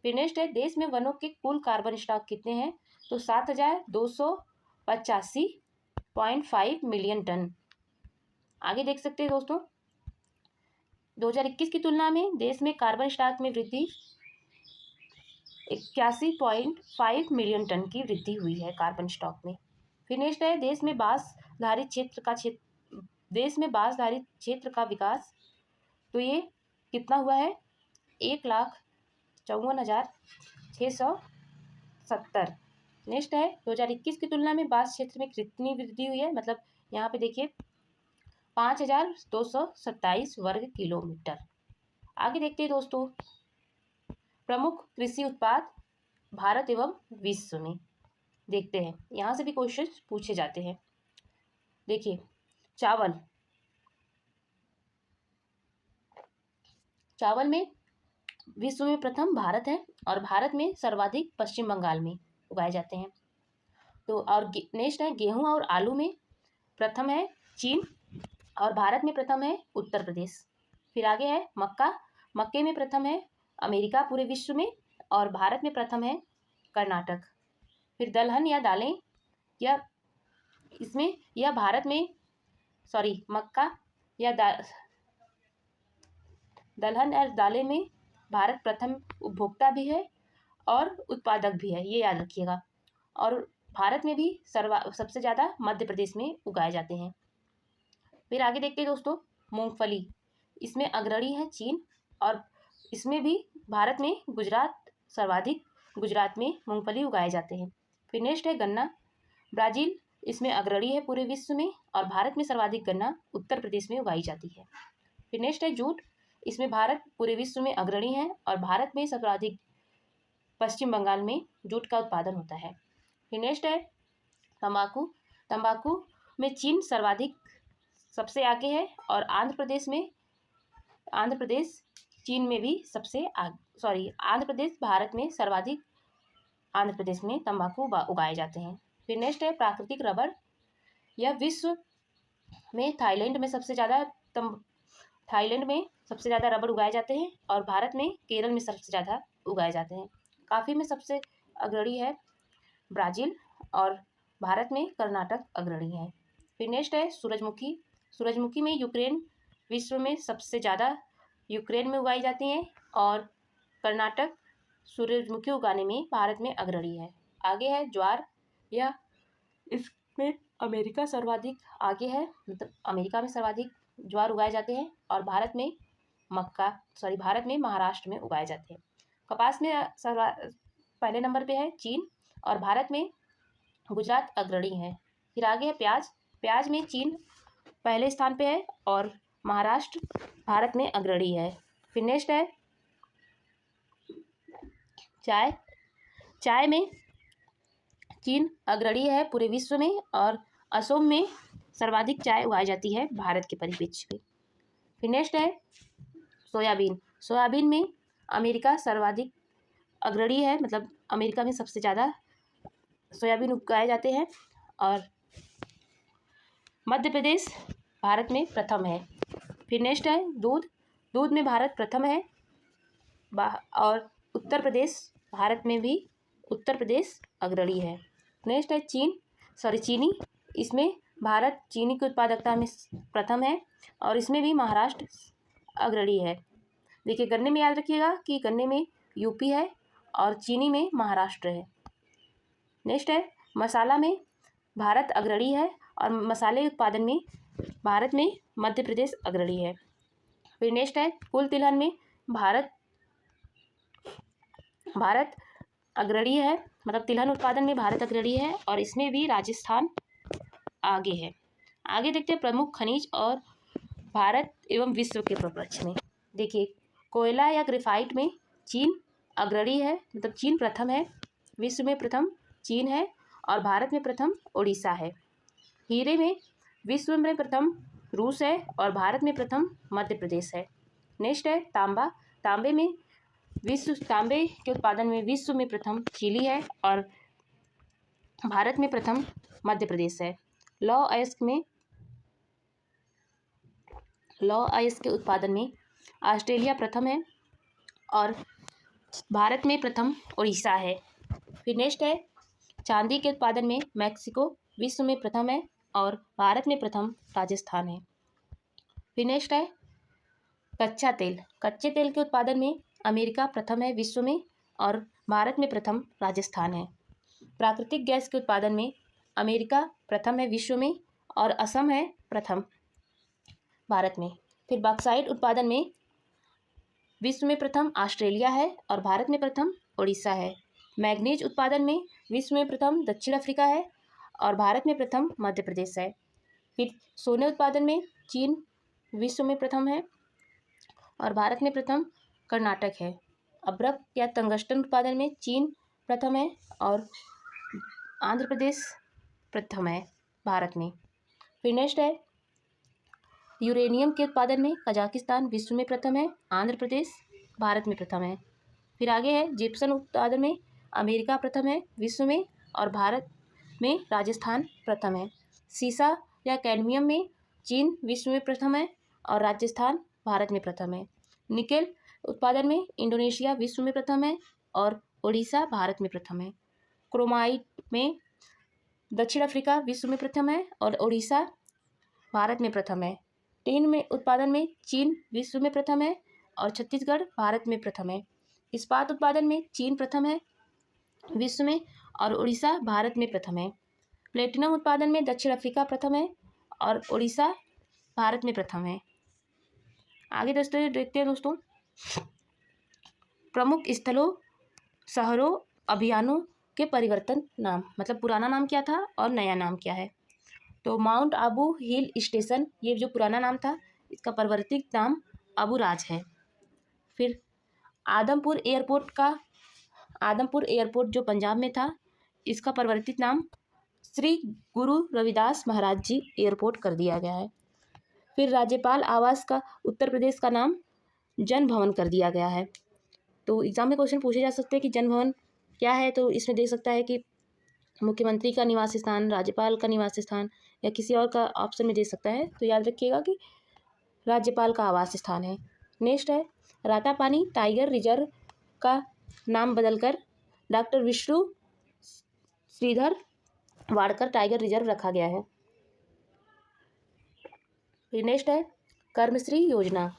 फिर नेक्स्ट है देश में वनों के कुल कार्बन स्टॉक कितने हैं? तो 7,285.5 मिलियन टन। आगे देख सकते हैं दोस्तों 2021 की तुलना में देश में कार्बन स्टॉक में वृद्धि 81.5 मिलियन टन की वृद्धि हुई है कार्बन स्टॉक में। फिर नेक्स्ट है देश में बांसधारी क्षेत्र का विकास, तो ये कितना हुआ है? 1,54,670। नेक्स्ट है 2021 की तुलना में बांस क्षेत्र में कितनी वृद्धि हुई है? मतलब यहाँ पे देखिए 5,227 वर्ग किलोमीटर। आगे देखते हैं दोस्तों प्रमुख कृषि उत्पाद भारत एवं विश्व में। देखते हैं, यहाँ से भी क्वेश्चन पूछे जाते हैं। देखिए चावल में विश्व में प्रथम भारत है और भारत में सर्वाधिक पश्चिम बंगाल में उगाए जाते हैं। तो और नेक्स्ट है गेहूं और आलू में प्रथम है चीन और भारत में प्रथम है उत्तर प्रदेश। फिर आगे है मक्के में प्रथम है अमेरिका पूरे विश्व में और भारत में प्रथम है कर्नाटक। फिर दलहन या दालें दलहन और दालें में भारत प्रथम उपभोक्ता भी है और उत्पादक भी है, ये याद रखिएगा। और भारत में भी सबसे ज़्यादा मध्य प्रदेश में उगाए जाते हैं। फिर आगे देखते हैं दोस्तों मूंगफली, इसमें अग्रणी है चीन और इसमें भी भारत में सर्वाधिक गुजरात में मूंगफली उगाए जाते हैं। फिर नेक्स्ट है गन्ना, ब्राज़ील इसमें अग्रणी है पूरे विश्व में और भारत में सर्वाधिक गन्ना उत्तर प्रदेश में उगाई जाती है। फिर नेक्स्ट है जूट, इसमें भारत पूरे विश्व में अग्रणी है और भारत में सर्वाधिक पश्चिम बंगाल में जूट का उत्पादन होता है। फिर नेक्स्ट है तंबाकू। तंबाकू में चीन सर्वाधिक सबसे आगे है और आंध्र प्रदेश चीन में भी आंध्र प्रदेश भारत में सर्वाधिक आंध्र प्रदेश में तंबाकू उगाए जाते हैं। फिर नेक्स्ट है प्राकृतिक रबड़। यह विश्व में थाईलैंड में सबसे ज़्यादा रबड़ उगाए जाते हैं और भारत में केरल में सबसे ज़्यादा उगाए जाते हैं। कॉफ़ी में सबसे अग्रणी है ब्राज़ील और भारत में कर्नाटक अग्रणी है। फिर नेक्स्ट है सूरजमुखी। सूरजमुखी में यूक्रेन विश्व में सबसे ज़्यादा यूक्रेन में उगाई जाती हैं और कर्नाटक सूरजमुखी उगाने में भारत में अग्रणी है। आगे है ज्वार। यह इसमें अमेरिका सर्वाधिक आगे है, मतलब अमेरिका में सर्वाधिक ज्वार उगाए जाते हैं और भारत में महाराष्ट्र में उगाए जाते हैं। कपास में पहले नंबर पे है चीन और भारत में गुजरात अग्रणी है। फिर आगे है प्याज। प्याज में चीन पहले स्थान पे है और महाराष्ट्र भारत में अग्रणी है। फिर नेक्स्ट है चाय। चाय में चीन अग्रणी है पूरे विश्व में और असम में सर्वाधिक चाय उगाई जाती है भारत के परिप्रेक्ष्य में। फिर नेक्स्ट है सोयाबीन। सोयाबीन में अमेरिका सर्वाधिक अग्रणी है, मतलब अमेरिका में सबसे ज़्यादा सोयाबीन उगाए जाते हैं और मध्य प्रदेश भारत में प्रथम है। फिर नेक्स्ट है दूध। दूध में भारत प्रथम है और उत्तर प्रदेश अग्रणी है। नेक्स्ट है चीनी। इसमें भारत चीनी की उत्पादकता में प्रथम है और इसमें भी महाराष्ट्र अग्रणी है। देखिए गन्ने में याद रखिएगा कि गन्ने में यूपी है और चीनी में महाराष्ट्र है। नेक्स्ट है मसाला में भारत अग्रणी है और मसाले उत्पादन में भारत में मध्य प्रदेश अग्रणी है। फिर नेक्स्ट है कुल तिलहन में भारत अग्रणी है, मतलब तिलहन उत्पादन में भारत अग्रणी है और इसमें भी राजस्थान आगे है। आगे देखते हैं प्रमुख खनिज और भारत एवं विश्व के परिप्रेक्ष्य में। देखिए कोयला या ग्रेफाइट में चीन अग्रणी है, मतलब चीन प्रथम है, विश्व में प्रथम चीन है और भारत में प्रथम उड़ीसा है। हीरे में विश्व में प्रथम रूस है और भारत में प्रथम मध्य प्रदेश है। नेक्स्ट है तांबा। तांबे के उत्पादन में विश्व में प्रथम चिली है और भारत में प्रथम मध्य प्रदेश है। लौह अयस्क के उत्पादन में ऑस्ट्रेलिया प्रथम है और भारत में प्रथम उड़ीसा है। फिर नेक्स्ट है चांदी के उत्पादन में मैक्सिको विश्व में प्रथम है और भारत में प्रथम राजस्थान है। फिर नेक्स्ट है कच्चा तेल। कच्चे तेल के उत्पादन में अमेरिका प्रथम है विश्व में और भारत में प्रथम राजस्थान है। प्राकृतिक गैस के उत्पादन में अमेरिका प्रथम है विश्व में और असम है प्रथम भारत में। फिर बॉक्साइट उत्पादन में विश्व में प्रथम ऑस्ट्रेलिया है और भारत में प्रथम उड़ीसा है। मैग्नीज उत्पादन में विश्व में प्रथम दक्षिण अफ्रीका है और भारत में प्रथम मध्य प्रदेश है। फिर सोने उत्पादन में चीन विश्व में प्रथम है और भारत में प्रथम कर्नाटक है। अभ्रक या टंगस्टन उत्पादन में चीन प्रथम है और आंध्र प्रदेश प्रथम है भारत में। फिर नेक्स्ट है यूरेनियम के उत्पादन में कजाकिस्तान विश्व में प्रथम है, आंध्र प्रदेश भारत में प्रथम है। फिर आगे है जिप्सम उत्पादन में अमेरिका प्रथम है विश्व में और भारत में राजस्थान प्रथम है। सीसा या कैडमियम में चीन विश्व में प्रथम है और राजस्थान भारत में प्रथम है। निकेल उत्पादन में इंडोनेशिया विश्व में प्रथम है और उड़ीसा भारत में प्रथम है। क्रोमाइट में दक्षिण अफ्रीका विश्व में प्रथम है और उड़ीसा भारत में प्रथम है। टीन में उत्पादन में चीन विश्व में प्रथम है और छत्तीसगढ़ भारत में प्रथम है। इस्पात उत्पादन में चीन प्रथम है विश्व में और उड़ीसा भारत में प्रथम है। प्लेटिनम उत्पादन में दक्षिण अफ्रीका प्रथम है और उड़ीसा भारत में प्रथम है। आगे दोस्तों देखते हैं दोस्तों प्रमुख स्थलों, शहरों, अभियानों के परिवर्तन नाम, मतलब पुराना नाम क्या था और नया नाम क्या है। तो माउंट आबू हिल स्टेशन, ये जो पुराना नाम था इसका परिवर्तित नाम अबू राज है। फिर आदमपुर एयरपोर्ट जो पंजाब में था, इसका परिवर्तित नाम श्री गुरु रविदास महाराज जी एयरपोर्ट कर दिया गया है। फिर राज्यपाल आवास का उत्तर प्रदेश का नाम जन भवन कर दिया गया है। तो एग्जाम में क्वेश्चन पूछे जा सकते हैं कि जन भवन क्या है, तो इसमें दे सकता है कि मुख्यमंत्री का निवास स्थान, राज्यपाल का निवास स्थान या किसी और का ऑप्शन में दे सकता है। तो याद रखिएगा कि राज्यपाल का आवास स्थान है। नेक्स्ट है रातापानी टाइगर रिजर्व का नाम बदलकर doctor Vishnu Shridhar Wadkar tiger reserve रखा गया है। फिर नेक्स्ट है कर्मश्री योजना,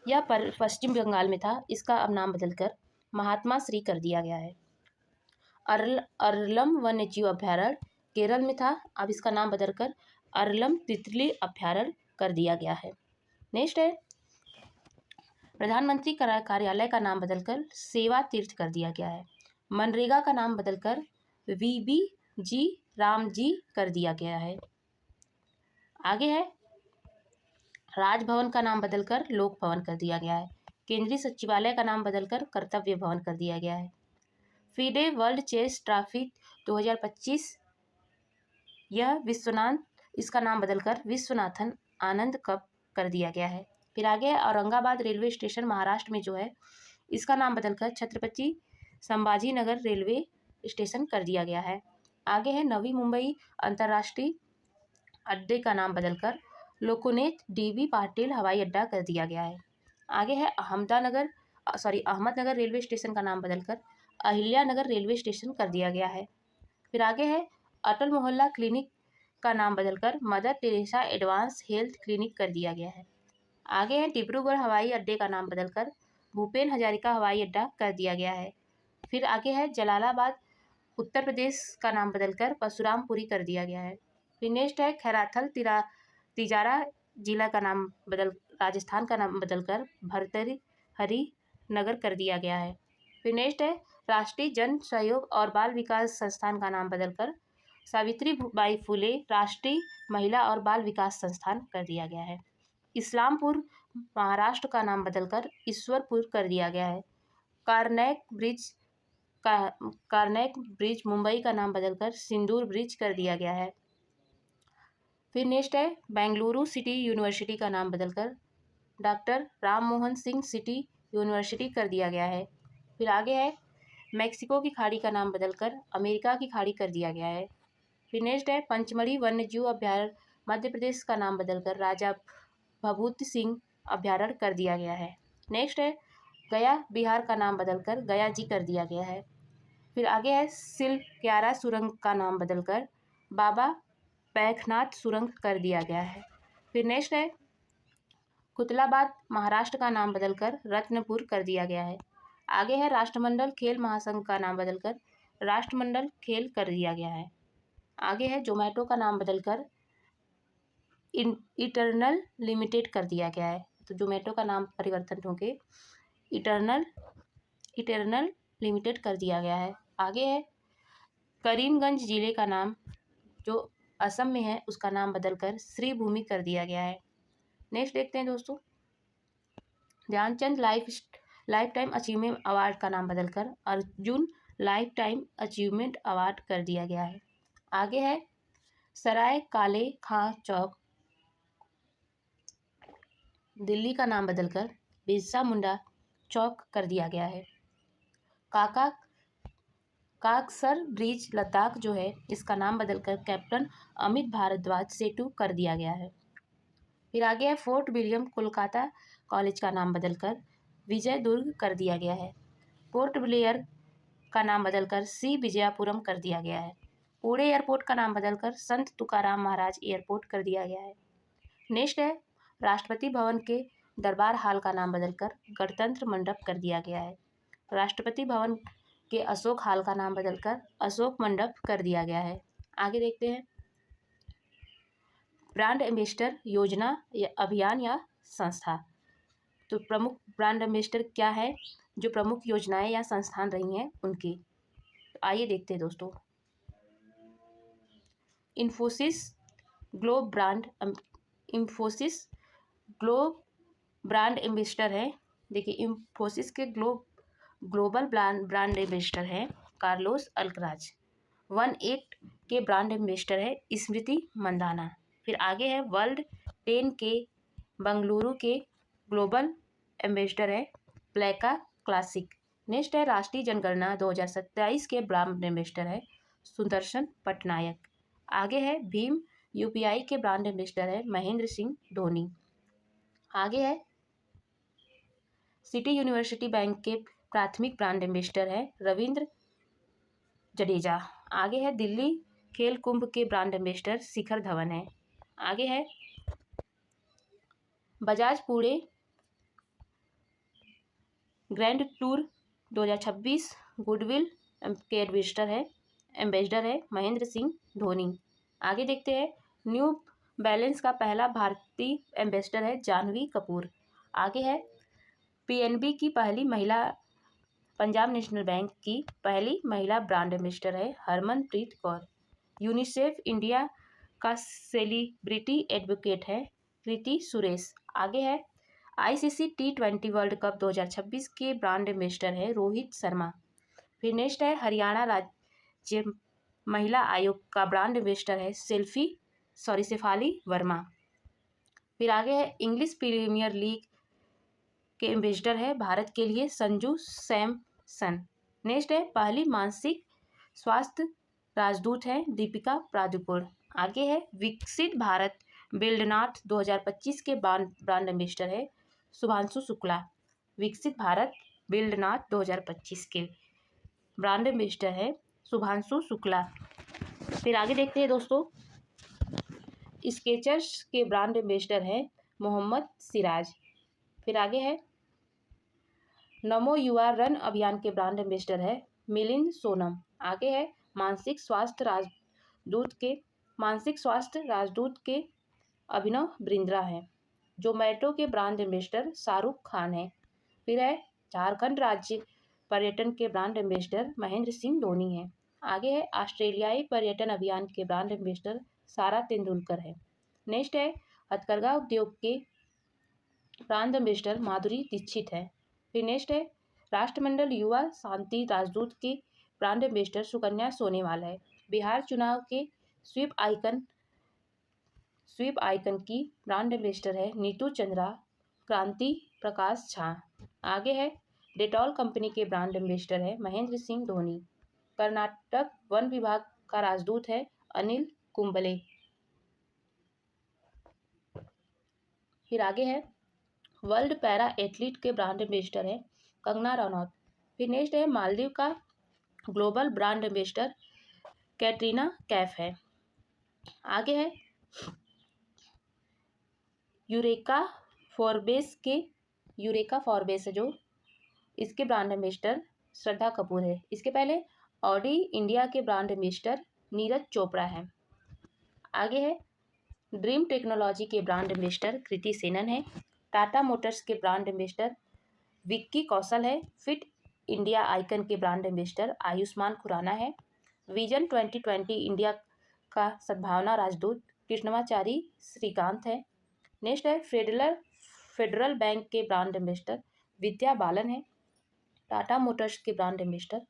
यह पश्चिम बंगाल में था, इसका अब नाम बदलकर महात्मा श्री कर दिया गया है। अरलम वन्यजीव अभ्यारण्य केरल में था, अब इसका नाम बदलकर अरलम तितली अभ्यारण्य कर दिया गया है। नेक्स्ट है प्रधानमंत्री कार्यालय का नाम बदलकर सेवा तीर्थ कर दिया गया है। मनरेगा का नाम बदलकर VBG राम जी कर दिया गया है। आगे है राजभवन का नाम बदलकर लोक भवन कर दिया गया है। केंद्रीय सचिवालय का नाम बदलकर कर्तव्य भवन कर दिया गया है। फीडे वर्ल्ड चेस ट्रॉफी 2025 यह इसका नाम बदलकर विश्वनाथन आनंद कप कर दिया गया है। फिर आगे है औरंगाबाद रेलवे स्टेशन महाराष्ट्र में जो है, इसका नाम बदलकर छत्रपति संभाजी नगर रेलवे स्टेशन कर दिया गया है। आगे है नवी मुंबई अंतर्राष्ट्रीय अड्डे का नाम बदलकर लोकनाथ DB पाटिल हवाई अड्डा कर दिया गया है। आगे है अहमदनगर रेलवे स्टेशन का नाम बदलकर अहिल्यानगर रेलवे स्टेशन कर दिया गया है। फिर आगे है अटल मोहल्ला क्लिनिक का नाम बदलकर mother Teresa advance health clinic कर दिया गया है। आगे है डिब्रूगढ़ हवाई अड्डे का नाम बदलकर भूपेन हजारिका हवाई अड्डा कर दिया गया है। फिर आगे है जलालाबाद उत्तर प्रदेश का नाम बदलकर परशुरामपुरी कर दिया गया है। फिर नेक्स्ट है खैराथल तिजारा जिला का नाम राजस्थान का नाम बदलकर भर्तृहरि नगर कर दिया गया है। फिर नेक्स्ट है राष्ट्रीय जन सहयोग और बाल विकास संस्थान का नाम बदलकर सावित्रीबाई फुले राष्ट्रीय महिला और बाल विकास संस्थान कर दिया गया है। इस्लामपुर महाराष्ट्र का नाम बदलकर ईश्वरपुर कर दिया गया है। कार्नेक ब्रिज मुंबई का नाम बदलकर सिंदूर ब्रिज कर दिया गया है। फिर नेक्स्ट है बेंगलुरु सिटी यूनिवर्सिटी का नाम बदलकर doctor Ram Mohan Singh city university कर दिया गया है। फिर आगे है मैक्सिको की खाड़ी का नाम बदलकर अमेरिका की खाड़ी कर दिया गया है। फिर नेक्स्ट है पंचमढ़ी वन्यजीव अभ्यारण्य मध्य प्रदेश का नाम बदलकर राजा भभूति सिंह अभ्यारण्य कर दिया गया है। नेक्स्ट है गया बिहार का नाम बदलकर गया जी कर दिया गया है। फिर आगे है सिलक्यारा सुरंग का नाम बदलकर बाबा बैजनाथ सुरंग कर दिया गया है। फिर नेक्स्ट है खुतलाबाद महाराष्ट्र का नाम बदलकर रत्नपुर कर दिया गया है। आगे है राष्ट्रमंडल खेल महासंघ का नाम बदलकर राष्ट्रमंडल खेल कर दिया गया है। आगे है जोमेटो का नाम बदलकर इटर्नल लिमिटेड कर दिया गया है। तो जोमेटो का नाम परिवर्तन होकर इटर्नल लिमिटेड कर दिया गया है। आगे है करीमगंज जिले का नाम जो असम में है उसका नाम बदलकर श्रीभूमि कर दिया गया है। नेक्स्ट देखते हैं दोस्तों, Dhyanchand lifetime achievement award का नाम बदलकर Arjun lifetime achievement award कर दिया गया है। आगे है सराय काले खां चौक दिल्ली का नाम बदलकर बिरसा मुंडा चौक कर दिया गया है। काकसर ब्रिज लद्दाख जो है इसका नाम बदलकर कैप्टन अमित भारद्वाज सेतु कर दिया गया है। फिर आगे है फोर्ट विलियम कोलकाता कॉलेज का नाम बदलकर विजय दुर्ग कर दिया गया है। पोर्ट ब्लेयर का नाम बदलकर सी विजयापुरम कर दिया गया है। पुणे एयरपोर्ट का नाम बदलकर संत तुकाराम महाराज एयरपोर्ट कर दिया गया है। नेक्स्ट है राष्ट्रपति भवन के दरबार हाल का नाम बदलकर गणतंत्र मंडप कर दिया गया है। राष्ट्रपति भवन के अशोक हाल का नाम बदलकर अशोक मंडप कर दिया गया है। आगे देखते हैं ब्रांड एम्बेसडर योजना या अभियान या संस्था। तो प्रमुख ब्रांड एम्बेसडर क्या है, जो प्रमुख योजनाएं या संस्थान रही हैं उनकी। तो आइए देखते हैं दोस्तों, इन्फोसिस ग्लोब ब्रांड एम्बेसडर है देखिए इंफोसिस के ग्लोबल ब्रांड एम्बेसडर है कार्लोस अल्कराज। 18 के ब्रांड एम्बेसडर है स्मृति मंदाना। फिर आगे है वर्ल्ड 10 के बंगलुरु के ग्लोबल एम्बेसडर है प्लेका क्लासिक। नेक्स्ट है राष्ट्रीय जनगणना 2027 के ब्रांड एम्बेसडर है सुदर्शन पटनायक। आगे है भीम यूपीआई के ब्रांड एम्बेसडर है महेंद्र सिंह धोनी। आगे है सिटी यूनिवर्सिटी बैंक के प्राथमिक ब्रांड एम्बेसडर है रविंद्र जडेजा। आगे है दिल्ली खेल कुंभ के ब्रांड एम्बेसडर शिखर धवन है। आगे है Bajaj Pune grand tour 2026 goodwill के एम्बेसडर है महेंद्र सिंह धोनी। आगे देखते हैं न्यू बैलेंस का पहला भारतीय एम्बेसडर है जानवी कपूर। आगे है पीएनबी की पहली महिला, पंजाब नेशनल बैंक की पहली महिला ब्रांड एम्बेसडर है हरमनप्रीत कौर। यूनिसेफ इंडिया का सेलिब्रिटी एडवोकेट है कृति सुरेश। आगे है आईसीसी T20 वर्ल्ड कप 2026 के ब्रांड एम्बेसडर है रोहित शर्मा। फिर नेक्स्ट है हरियाणा राज्य महिला आयोग का ब्रांड एम्बेसडर है शेफाली वर्मा। फिर आगे है इंग्लिश प्रीमियर लीग के एम्बेसडर है भारत के लिए संजू सैमसन। नेक्स्ट है पहली मानसिक स्वास्थ्य राजदूत है दीपिका पादुकोण। आगे है विकसित भारत बिल्डनाथ 2025 के ब्रांड एम्बेसडर है शुभांशु शुक्ला। विकसित भारत बिल्डनाथ 2025 के ब्रांड एम्बेसडर है शुभांशु शुक्ला। फिर आगे देखते हैं दोस्तों स्केचर्स के ब्रांड एम्बेसडर है मोहम्मद सिराज। फिर आगे है नमो युवा रन अभियान के ब्रांड एम्बेसडर है मिलिंद सोनम। आगे है मानसिक स्वास्थ्य राजदूत के अभिनव बिंद्रा है। जोमैटो के ब्रांड एम्बेसडर शाहरुख खान है। फिर है झारखंड राज्य पर्यटन के ब्रांड एम्बेसडर महेंद्र सिंह धोनी है। आगे है ऑस्ट्रेलियाई पर्यटन अभियान के ब्रांड एम्बेसडर सारा तेंदुलकर है। नेक्स्ट है हथकरघा उद्योग के ब्रांड एम्बेसडर माधुरी दीक्षित है। फिर नेक्स्ट है राष्ट्रमंडल युवा शांति राजदूत के ब्रांड एम्बेसडर सुकन्या सोनेवाल है। बिहार चुनाव के स्वीप आइकन की ब्रांड एम्बेसडर है नीतू चंद्रा क्रांति प्रकाश झा। आगे है डेटॉल कंपनी के ब्रांड एम्बेसडर है महेंद्र सिंह धोनी। कर्नाटक वन विभाग का राजदूत है अनिल कुंबले। फिर आगे है वर्ल्ड पैरा एथलीट के ब्रांड एम्बेसडर है कंगना रनौत। फिर नेक्स्ट है मालदीव का global brand ambassador Katrina Kaif है। आगे है यूरेका फॉरबेस जो इसके ब्रांड एम्बेसडर श्रद्धा कपूर है। इसके पहले ऑडी इंडिया के ब्रांड एम्बेसडर नीरज चोपड़ा है। आगे है ड्रीम टेक्नोलॉजी के ब्रांड एम्बेसडर कृति सेनन है। टाटा मोटर्स के ब्रांड एम्बेसडर विक्की कौशल है। फिट इंडिया आइकन के ब्रांड एम्बेसडर आयुष्मान खुराना है। विजन 2020 इंडिया का सद्भावना राजदूत कृष्णमाचारी श्रीकांत है। नेक्स्ट है फेडरल बैंक के ब्रांड एम्बेसडर विद्या बालन है। टाटा मोटर्स के ब्रांड एम्बेसडर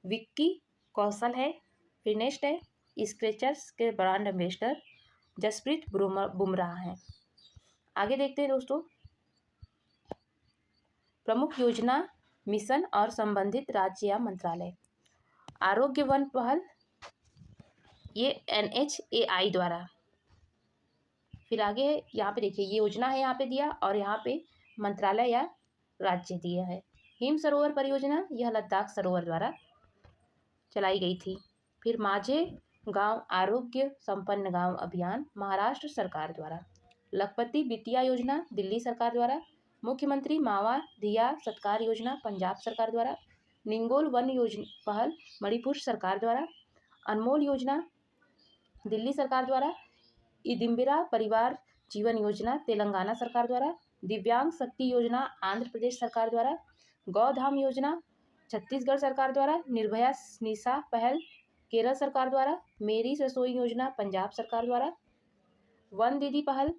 विक्की कौशल है। फिर नेक्स्ट है स्केचर्स के ब्रांड एम्बेसडर जसप्रीत बुमराह है। आगे देखते हैं दोस्तों प्रमुख योजना मिशन और संबंधित राज्य या मंत्रालय। आरोग्य वन पहल ये NHAI द्वारा। फिर आगे यहाँ पे देखिए ये योजना है यहाँ पे दिया और यहाँ पे मंत्रालय या राज्य दिया है। हिम सरोवर परियोजना यह लद्दाख सरोवर द्वारा चलाई गई थी। फिर माझे गांव आरोग्य संपन्न गांव अभियान महाराष्ट्र सरकार द्वारा। लखपति बिटिया योजना दिल्ली सरकार द्वारा। मुख्यमंत्री मावा धिया सत्कार योजना पंजाब सरकार द्वारा। निंगोल वन योजना पहल मणिपुर सरकार द्वारा। अनमोल योजना दिल्ली सरकार द्वारा। इदिम्बिरा परिवार जीवन योजना तेलंगाना सरकार द्वारा। दिव्यांग शक्ति योजना आंध्र प्रदेश सरकार द्वारा। गौधाम योजना छत्तीसगढ़ सरकार द्वारा। निर्भया निशा पहल केरल सरकार द्वारा। मेरी रसोई योजना पंजाब सरकार द्वारा। वन दीदी पहल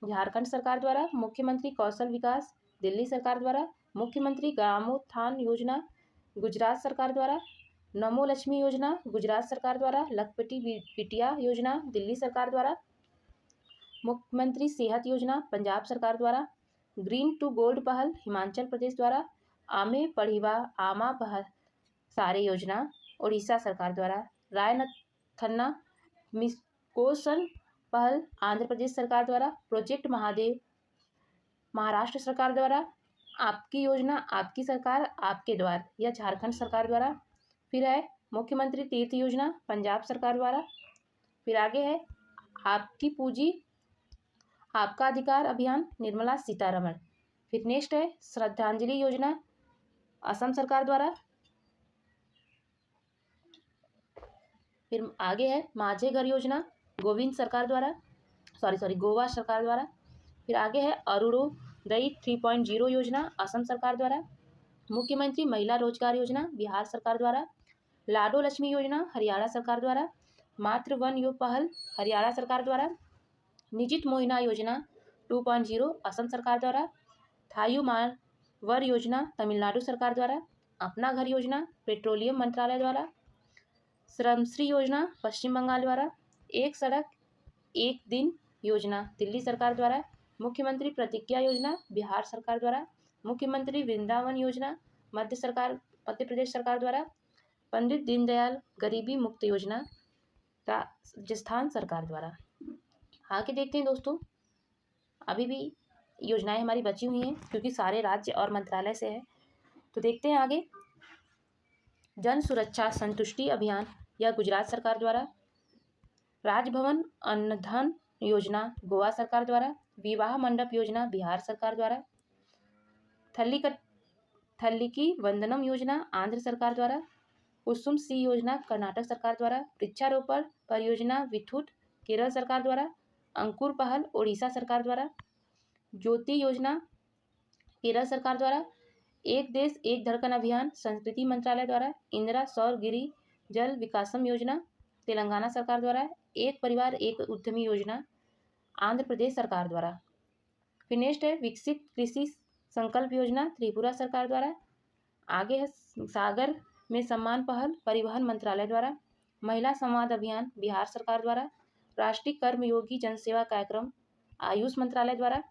झारखंड सरकार द्वारा। मुख्यमंत्री कौशल विकास दिल्ली सरकार द्वारा। मुख्यमंत्री ग्रामोत्थान योजना गुजरात सरकार द्वारा। नमो लक्ष्मी योजना गुजरात सरकार द्वारा। लखपति बिटिया योजना दिल्ली सरकार द्वारा। मुख्यमंत्री सेहत योजना पंजाब सरकार द्वारा। ग्रीन टू गोल्ड पहल हिमाचल प्रदेश द्वारा। आमे पढ़िवा आमा सारे योजना उड़ीसा सरकार द्वारा। रायथन्ना मिस्कोसन पहल आंध्र प्रदेश सरकार द्वारा। प्रोजेक्ट महादेव महाराष्ट्र सरकार द्वारा। आपकी योजना आपकी सरकार आपके द्वार यह झारखंड सरकार द्वारा। फिर है मुख्यमंत्री तीर्थ योजना पंजाब सरकार द्वारा। फिर आगे है आपकी पूंजी आपका अधिकार अभियान निर्मला सीतारमण। फिर नेक्स्ट है श्रद्धांजलि योजना असम सरकार द्वारा। फिर आगे है माझे घर योजना गोविंद सरकार द्वारा गोवा सरकार द्वारा। फिर आगे है अरुणोदय 3.0 योजना असम सरकार द्वारा। मुख्यमंत्री महिला रोजगार योजना बिहार सरकार द्वारा। लाडो लक्ष्मी योजना हरियाणा सरकार द्वारा। मातृ वन योग पहल हरियाणा सरकार द्वारा। निजित मोहिना योजना 2.0 असम सरकार द्वारा। थायु वर योजना तमिलनाडु सरकार द्वारा। अपना घर योजना पेट्रोलियम मंत्रालय द्वारा। श्रमश्री योजना पश्चिम बंगाल द्वारा। एक सड़क एक दिन योजना दिल्ली सरकार द्वारा। मुख्यमंत्री प्रतिज्ञा योजना बिहार सरकार द्वारा। मुख्यमंत्री वृंदावन योजना मध्य प्रदेश सरकार द्वारा। पंडित दीनदयाल गरीबी मुक्त योजना राजस्थान सरकार द्वारा। आगे देखते हैं दोस्तों, अभी भी योजनाएं हमारी बची हुई हैं क्योंकि सारे राज्य और मंत्रालय से है। तो देखते हैं आगे। जन सुरक्षा संतुष्टि अभियान यह गुजरात सरकार द्वारा। राजभवन अन्नधन योजना गोवा सरकार द्वारा। विवाह मंडप योजना बिहार सरकार द्वारा। थल्लिकी वंदनम योजना आंध्र सरकार द्वारा। कुसुम सी योजना कर्नाटक सरकार द्वारा। वृक्षारोपण परियोजना विथुट केरल सरकार द्वारा। अंकुर पहल ओडिशा सरकार द्वारा। ज्योति योजना केरल सरकार द्वारा। एक देश एक धड़कन अभियान संस्कृति मंत्रालय द्वारा। इंदिरा सौर गिरी जल विकासम योजना तेलंगाना सरकार द्वारा। एक परिवार एक उद्यमी योजना आंध्र प्रदेश सरकार द्वारा। फिर नेक्स्ट है विकसित कृषि संकल्प योजना त्रिपुरा सरकार द्वारा। आगे है सागर में सम्मान पहल परिवहन मंत्रालय द्वारा। महिला संवाद अभियान बिहार सरकार द्वारा। राष्ट्रीय कर्मयोगी जनसेवा कार्यक्रम आयुष मंत्रालय द्वारा।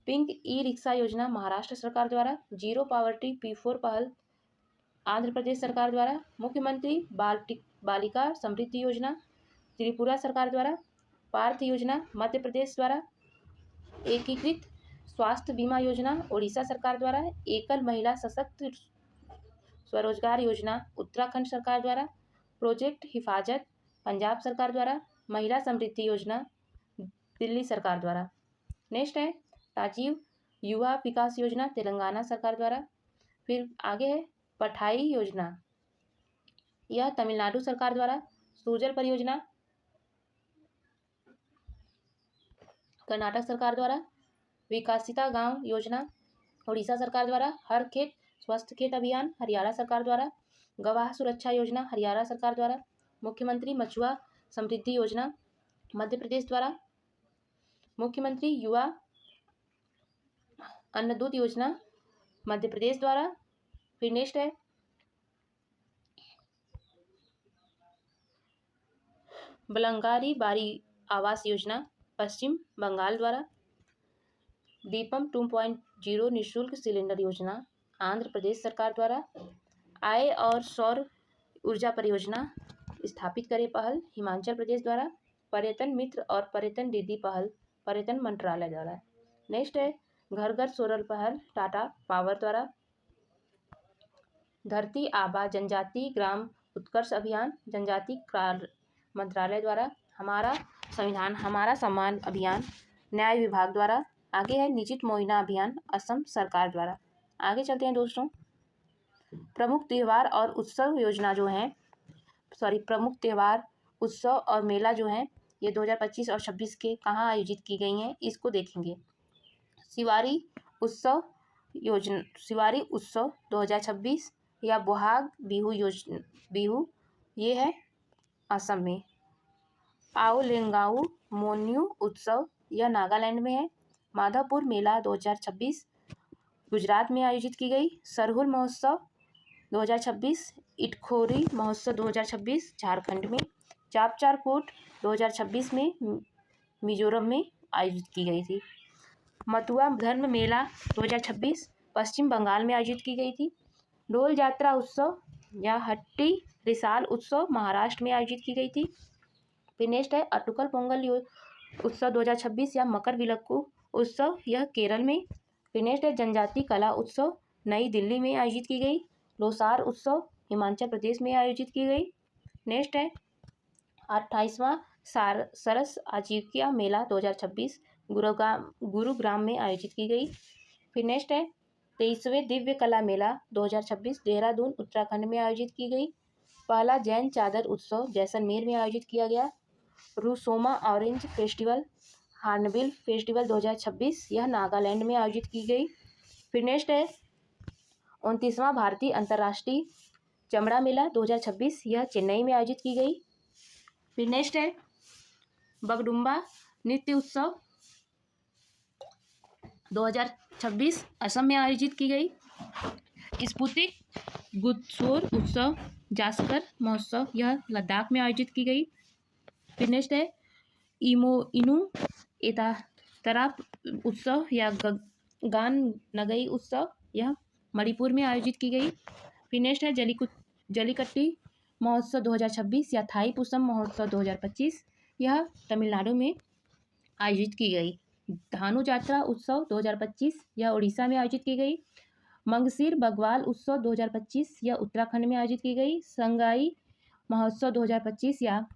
पिंक ई रिक्शा योजना महाराष्ट्र सरकार द्वारा। जीरो पावर्टी P4 पहल आंध्र प्रदेश सरकार द्वारा। मुख्यमंत्री बालिका समृद्धि योजना त्रिपुरा सरकार द्वारा। पार्थ योजना मध्य प्रदेश द्वारा। एकीकृत स्वास्थ्य बीमा योजना ओडिशा सरकार द्वारा। एकल महिला सशक्त स्वरोजगार योजना उत्तराखंड सरकार द्वारा। प्रोजेक्ट हिफाजत पंजाब सरकार द्वारा। महिला समृद्धि योजना दिल्ली सरकार द्वारा। नेक्स्ट है राजीव युवा विकास योजना तेलंगाना सरकार द्वारा। फिर आगे है पठाई योजना यह तमिलनाडु सरकार द्वारा। सुजल परियोजना कर्नाटक सरकार द्वारा। विकासिता गांव योजना उड़ीसा सरकार द्वारा। हर खेत स्वस्थ खेत अभियान हरियाणा सरकार द्वारा। गवाह सुरक्षा योजना हरियाणा सरकार द्वारा। मुख्यमंत्री मछुआ समृद्धि योजना मध्य प्रदेश द्वारा। मुख्यमंत्री युवा अन्न दूध योजना मध्य प्रदेश द्वारा। फिर नेक्स्ट है बलंगारी बारी आवास योजना पश्चिम बंगाल द्वारा। दीपम 2.0 निःशुल्क सिलेंडर योजना आंध्र प्रदेश सरकार द्वारा। आय और सौर ऊर्जा परियोजना स्थापित करे पहल हिमाचल प्रदेश द्वारा। पर्यटन मित्र और पर्यटन दीदी पहल पर्यटन मंत्रालय द्वारा। नेक्स्ट है घर घर सोलर पहल टाटा पावर द्वारा। धरती आबा जनजाति ग्राम उत्कर्ष अभियान जनजाति कार्य मंत्रालय द्वारा। हमारा संविधान हमारा सम्मान अभियान न्याय विभाग द्वारा। आगे है निजित मोहिना अभियान असम सरकार द्वारा। आगे चलते हैं दोस्तों। प्रमुख त्यौहार और उत्सव योजना जो है प्रमुख त्यौहार उत्सव और मेला जो है ये 2025 और 26 के कहाँ आयोजित की गई हैं इसको देखेंगे। शिवारी उत्सव 2026 या बोहाग बिहू ये है असम में। आओलेंगाऊ मोन्यू उत्सव यह नागालैंड में है। माधवपुर मेला 2026 गुजरात में आयोजित की गई। सरहुल महोत्सव 2026, इटखोरी महोत्सव 2026 झारखंड में। चापचारकोट 2026 में मिजोरम में आयोजित की गई थी। मथुआ धर्म मेला 2026 पश्चिम बंगाल में आयोजित की गई थी। डोल जात्रा उत्सव या हट्टी रिसाल उत्सव महाराष्ट्र में आयोजित की गई थी। फिर नेक्स्ट है अटुकल पोंगल उत्सव 2026 या मकर विलक्कू उत्सव, यह केरल में। फिर नेक्स्ट है जनजाति कला उत्सव नई दिल्ली में आयोजित की गई। लोसार उत्सव हिमाचल प्रदेश में आयोजित की गई। नेक्स्ट है 28वां सरस आजीविका मेला 2026 गुरुग्राम में आयोजित की गई। फिर नेक्स्ट है 23वें दिव्य कला मेला 2026 देहरादून उत्तराखंड में आयोजित की गई। पहला जैन चादर उत्सव जैसलमेर में आयोजित किया गया। Rusoma orange festival hornbill festival 2026, यह नागालैंड में आयोजित की गई। फिर नेक्स्ट है 29वां भारतीय अंतर्राष्ट्रीय चमड़ा मेला 2026, यह चेन्नई में आयोजित की गई। फिर नेक्स्ट है बगडुम्बा नृत्य उत्सव 2026 असम में आयोजित की गई। स्पुतिक गुत्सोर उत्सव जास्कर महोत्सव, यह लद्दाख में आयोजित की गई। फिर नेक्स्ट है इनु एतातरा उत्सव या गान नगई उत्सव, यह मणिपुर में आयोजित की गई। फिर नेक्स्ट है जलीकट्टी महोत्सव 2026 या थाई पुसम महोत्सव 2025, यह तमिलनाडु में आयोजित की गई। धानु जात्रा उत्सव 2025, यह उड़ीसा में आयोजित की गई। मंगसीर बग्वाल उत्सव 2025, यह उत्तराखंड में आयोजित की गई। संगाई महोत्सव 2025 या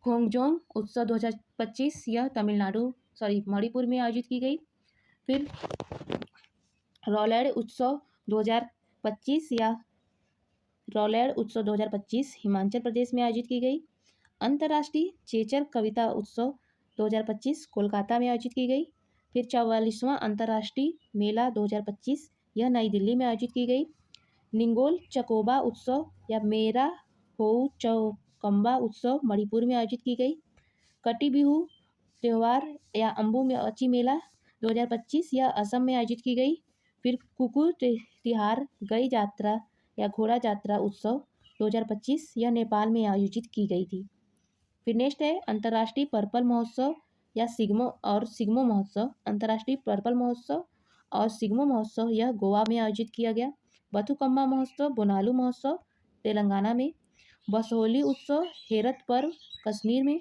खोंगजोंग उत्सव 2025, यह मणिपुर में आयोजित की गई। फिर रॉलेड उत्सव 2025 या रॉलेड उत्सव 2025 हिमाचल प्रदेश में आयोजित की गई। अंतर्राष्ट्रीय चेचर कविता उत्सव 2025 कोलकाता में आयोजित की गई। फिर 44वां अंतर्राष्ट्रीय मेला 2025, यह नई दिल्ली में आयोजित की गई। निंगोल चकोबा उत्सव या मेरा होऊ चौकम्बा उत्सव मणिपुर में आयोजित की गई। कटी बिहू त्यौहार या अम्बुबाची मेला 2025, यह असम में आयोजित की गई। फिर कुकुर तिहार गई यात्रा या घोड़ा यात्रा उत्सव 2025, यह नेपाल में आयोजित की गई थी। फिर नेक्स्ट है अंतर्राष्ट्रीय पर्पल महोत्सव या सिग्मो महोत्सव। अंतर्राष्ट्रीय पर्पल महोत्सव और सिग्मो महोत्सव यह गोवा में आयोजित किया गया। बथुकम्मा महोत्सव बोनालू महोत्सव तेलंगाना में। बसोहली उत्सव हेरत पर्व कश्मीर में।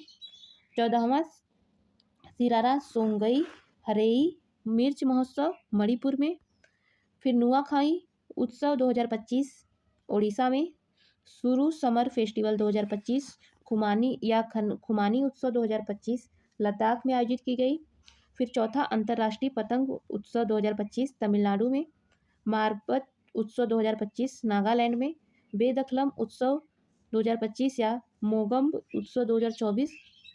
14वां सिरारा सोंगई हरेई मिर्च महोत्सव मणिपुर में। फिर नुआखाई उत्सव 2025 ओडिशा में। सुरु समर फेस्टिवल 2025 खुमानी उत्सव 2025 लद्दाख में आयोजित की गई। फिर चौथा अंतर्राष्ट्रीय पतंग उत्सव 2025 तमिलनाडु में। मारबत उत्सव 2025 नागालैंड में। बेदखलम उत्सव 2025 या मोगम्ब उत्सव 2024,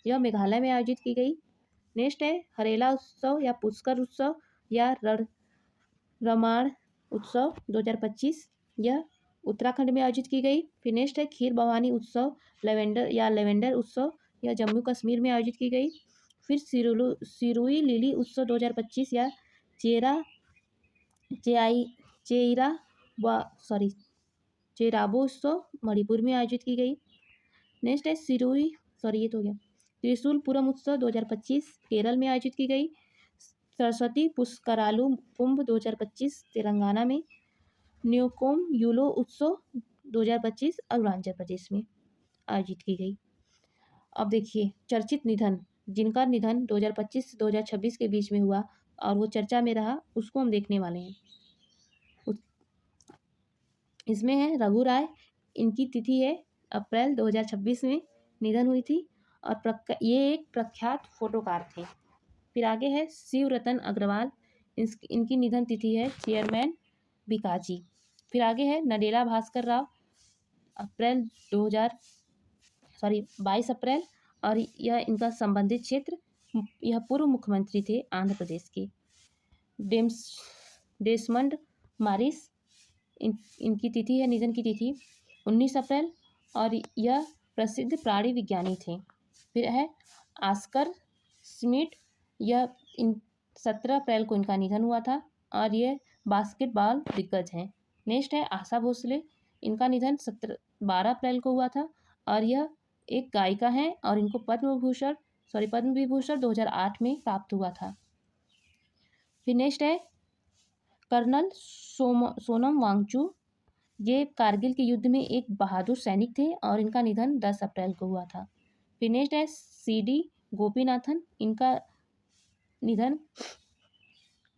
यह मेघालय में आयोजित की गई। नेक्स्ट है हरेला उत्सव या पुष्कर उत्सव या रमाण उत्सव 2025, यह उत्तराखंड में आयोजित की गई। फिर नेक्स्ट है खीर भवानी उत्सव लेवेंडर उत्सव, यह जम्मू कश्मीर में आयोजित की गई। फिर सिरुई लिली उत्सव 2025 या चेराबो उत्सव मणिपुर में आयोजित की गई। नेक्स्ट है त्रिशूलपुरम उत्सव 2025 केरल में आयोजित की गई। सरस्वती पुष्करालू कुंभ 2025 तेलंगाना में। न्यूकोम यूलो उत्सव 2025 अरुणाचल प्रदेश में आयोजित की गई। अब देखिए चर्चित निधन, जिनका निधन 2025 से 2026 के बीच में हुआ और वो चर्चा में रहा, उसको हम देखने वाले हैं। इसमें है रघु राय, इनकी तिथि है अप्रैल 2026 में निधन हुई थी और ये एक प्रख्यात फोटोकार थे। फिर आगे है शिव रतन अग्रवाल, इनकी निधन तिथि है चेयरमैन बीकाजी। फिर आगे है नडेला भास्कर राव, 22 अप्रैल, और यह इनका संबंधित क्षेत्र, यह पूर्व मुख्यमंत्री थे आंध्र प्रदेश के। डेसमंड मारिस, इनकी तिथि है निधन की तिथि 19 अप्रैल, और यह प्रसिद्ध प्राणी विज्ञानी थे। फिर है ऑस्कर स्मिट, यह 17 अप्रैल को इनका निधन हुआ था और ये बास्केटबॉल दिग्गज हैं। नेक्स्ट है आशा भोसले, इनका निधन 12 अप्रैल को हुआ था और यह एक गायिका हैं और इनको पद्म विभूषण 2008 में प्राप्त हुआ था। फिर नेक्स्ट है कर्नल सोनम वांगचू, ये कारगिल के युद्ध में एक बहादुर सैनिक थे और इनका निधन 10 अप्रैल को हुआ था। फिर नेक्स्ट है CD गोपीनाथन, इनका निधन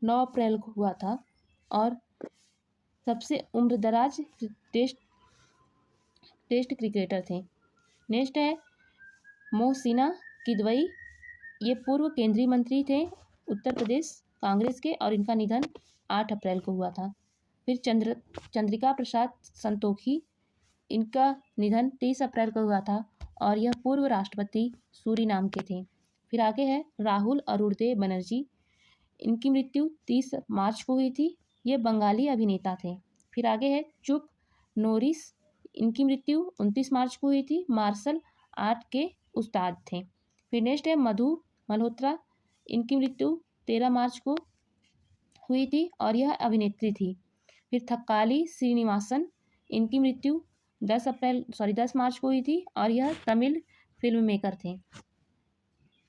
9 अप्रैल को हुआ था और सबसे उम्रदराज टेस्ट क्रिकेटर थे। नेक्स्ट है मोहसिना किदवई, ये पूर्व केंद्रीय मंत्री थे उत्तर प्रदेश कांग्रेस के और इनका निधन 8 अप्रैल को हुआ था। फिर चंद्रिका प्रसाद संतोखी, इनका निधन 30 अप्रैल को हुआ था और यह पूर्व राष्ट्रपति सूरीनाम के थे। फिर आगे है राहुल अरुणदेव बनर्जी, इनकी मृत्यु 30 मार्च को हुई थी, ये बंगाली अभिनेता थे। फिर आगे है चुक नोरिस, इनकी मृत्यु 29 मार्च को हुई थी, मार्शल आर्ट के उस्ताद थे। फिर नेक्स्ट है मधु मल्होत्रा, इनकी मृत्यु 13 मार्च को हुई थी और यह अभिनेत्री थी। फिर थक्काली श्रीनिवासन, इनकी मृत्यु 10 मार्च को हुई थी और यह तमिल फिल्म मेकर थे।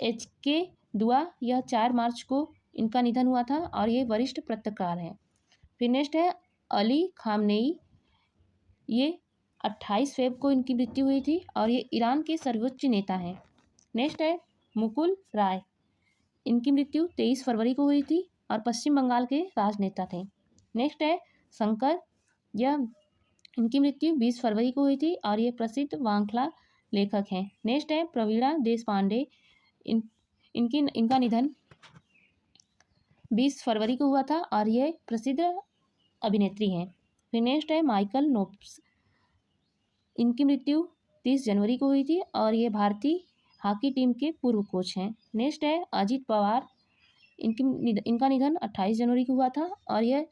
HK दुआ, यह 4 मार्च को इनका निधन हुआ था और ये वरिष्ठ पत्रकार हैं। फिर नेक्स्ट है अली खामनेई, ये 28 फेब को इनकी मृत्यु हुई थी और ये ईरान के सर्वोच्च नेता हैं। नेक्स्ट है मुकुल राय, इनकी मृत्यु 23 फरवरी को हुई थी और पश्चिम बंगाल के राजनेता थे। नेक्स्ट है शंकर, यह इनकी मृत्यु 20 फरवरी को हुई थी और ये प्रसिद्ध वांखला लेखक हैं। नेक्स्ट है प्रवीणा देशपांडे, इनका निधन 20 फरवरी को हुआ था और ये प्रसिद्ध अभिनेत्री हैं। फिर नेक्स्ट है माइकल नोप्स, इनकी मृत्यु 30 जनवरी को हुई थी और ये भारतीय हॉकी टीम के पूर्व कोच हैं। नेक्स्ट है अजित पवार, इनका निधन 28 जनवरी को हुआ था और यह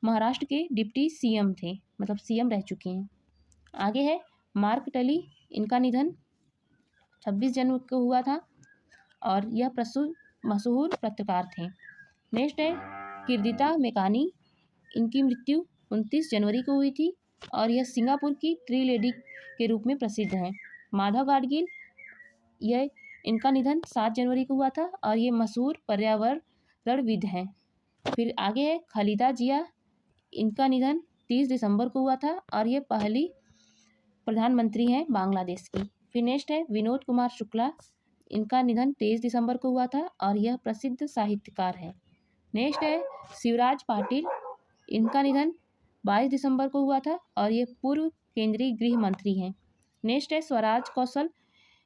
महाराष्ट्र के डिप्टी CM थे, मतलब CM रह चुके हैं। आगे है मार्क टली, इनका निधन 26 जनवरी को हुआ था और यह मशहूर पत्रकार थे। नेक्स्ट है कीर्तिता मेकानी, इनकी मृत्यु 29 जनवरी को हुई थी और यह सिंगापुर की ट्री लेडी के रूप में प्रसिद्ध हैं। माधव गाडगिल, यह इनका निधन 7 जनवरी को हुआ था और ये मशहूर पर्यावरणविद हैं। फिर आगे है खालिदा जिया, इनका निधन 30 दिसंबर को हुआ था और ये पहली प्रधानमंत्री हैं बांग्लादेश की। फिर नेक्स्ट है विनोद कुमार शुक्ला, इनका निधन 23 दिसंबर को हुआ था और यह प्रसिद्ध साहित्यकार है। नेक्स्ट है शिवराज पाटिल, इनका निधन 22 दिसंबर को हुआ था और ये पूर्व केंद्रीय गृह मंत्री हैं। नेक्स्ट है स्वराज कौशल,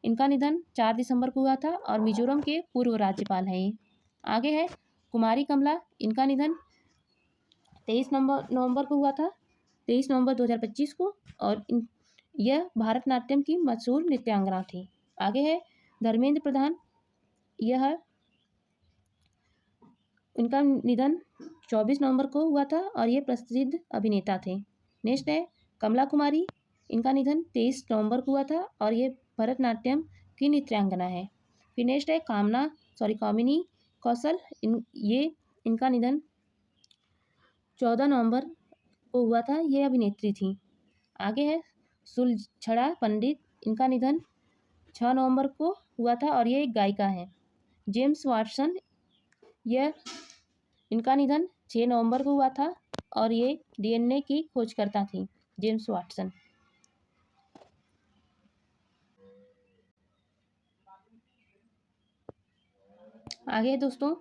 इनका निधन 4 दिसंबर को हुआ था और मिजोरम के पूर्व राज्यपाल हैं ये। आगे है कुमारी कमला, इनका निधन 23 नवंबर को हुआ था, 23 नवंबर 2025 को और यह भारतनाट्यम की मशहूर नृत्यांगना थी। आगे है धर्मेंद्र प्रधान, यह इनका निधन 24 नवंबर को हुआ था और ये प्रसिद्ध अभिनेता थे। नेक्स्ट है कमला कुमारी, इनका निधन 23 नवंबर को हुआ था और ये भरतनाट्यम की नृत्यांगना है। फिर नेक्स्ट है कामिनी कौशल, इनका निधन 14 नवंबर को हुआ था, ये अभिनेत्री थी। आगे है सुलक्षणा पंडित, इनका निधन 6 नवंबर को हुआ था और ये एक गायिका है। जेम्स वाटसन, इनका निधन 6 नवंबर को हुआ था और ये DNA की खोजकर्ता थी, जेम्स वाटसन। आगे दोस्तों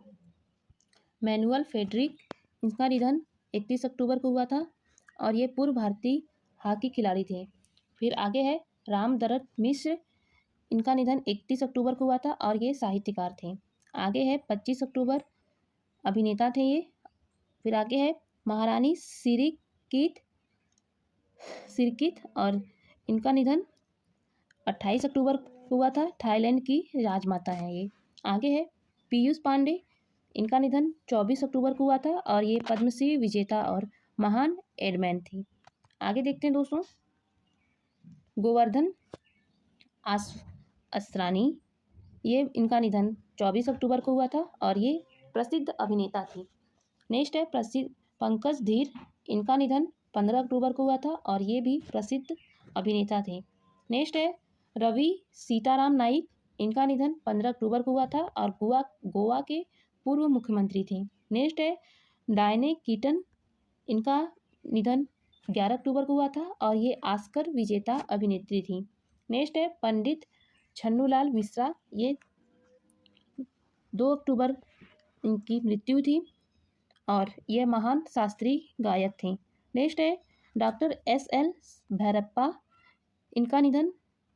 मैनुअल फेडरिक, इनका निधन 31 अक्टूबर को हुआ था और ये पूर्व भारतीय हॉकी खिलाड़ी थे। फिर आगे है रामदरत मिश्र, इनका निधन 31 अक्टूबर को हुआ था और ये साहित्यकार थे। आगे है 25 अक्टूबर, अभिनेता थे ये। फिर आगे है महारानी सिरकित और इनका निधन 28 अक्टूबर को हुआ था, थाईलैंड की राजमाता हैं ये। आगे है पीयूष पांडे, इनका निधन 24 अक्टूबर को हुआ था और ये पद्मश्री विजेता और महान एडमैन थी। आगे देखते हैं दोस्तों गोवर्धन असरानी, ये इनका निधन 24 अक्टूबर को हुआ था और ये प्रसिद्ध अभिनेता थी। नेक्स्ट है प्रसिद्ध पंकज धीर, इनका निधन 15 अक्टूबर को हुआ था और ये भी प्रसिद्ध अभिनेता थे। नेक्स्ट है रवि सीताराम नाइक, इनका निधन 15 अक्टूबर को हुआ था और गोवा के पूर्व मुख्यमंत्री थे। नेक्स्ट है डायने कीटन, इनका निधन 11 अक्टूबर को हुआ था और ये ऑस्कर विजेता अभिनेत्री थी। नेक्स्ट है पंडित छन्नूलाल मिश्रा, ये 2 अक्टूबर इनकी मृत्यु थी और यह महान शास्त्रीय गायक थे। नेक्स्ट है डॉक्टर SL भैरप्पा, इनका निधन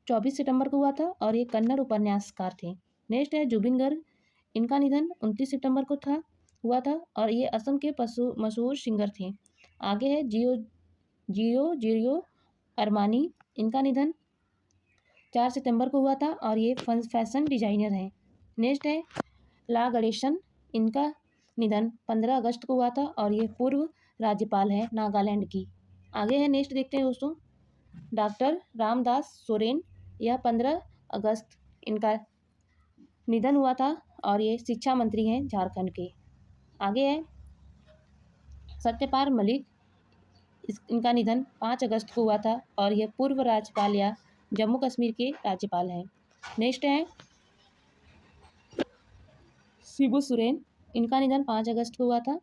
24 सितंबर को हुआ था और ये कन्नड़ उपन्यासकार थे। नेक्स्ट है जुबिन गर्ग, इनका निधन 29 सितंबर को हुआ था और ये असम के मशहूर सिंगर थे। आगे है जियो अरमानी, इनका निधन 4 सितंबर को हुआ था और ये फैशन डिजाइनर हैं। नेक्स्ट है ला गणेशन, इनका निधन 15 अगस्त को हुआ था और ये पूर्व राज्यपाल है नागालैंड की। आगे है नेक्स्ट देखते हैं दोस्तों डॉक्टर रामदास सोरेन, यह 15 अगस्त इनका निधन हुआ था और ये शिक्षा मंत्री हैं झारखंड के। आगे है सत्यपाल मलिक, इनका निधन 5 अगस्त को हुआ था और यह पूर्व राज्यपाल या जम्मू कश्मीर के राज्यपाल हैं। नेक्स्ट है शिबू सोरेन, इनका निधन 5 अगस्त को हुआ था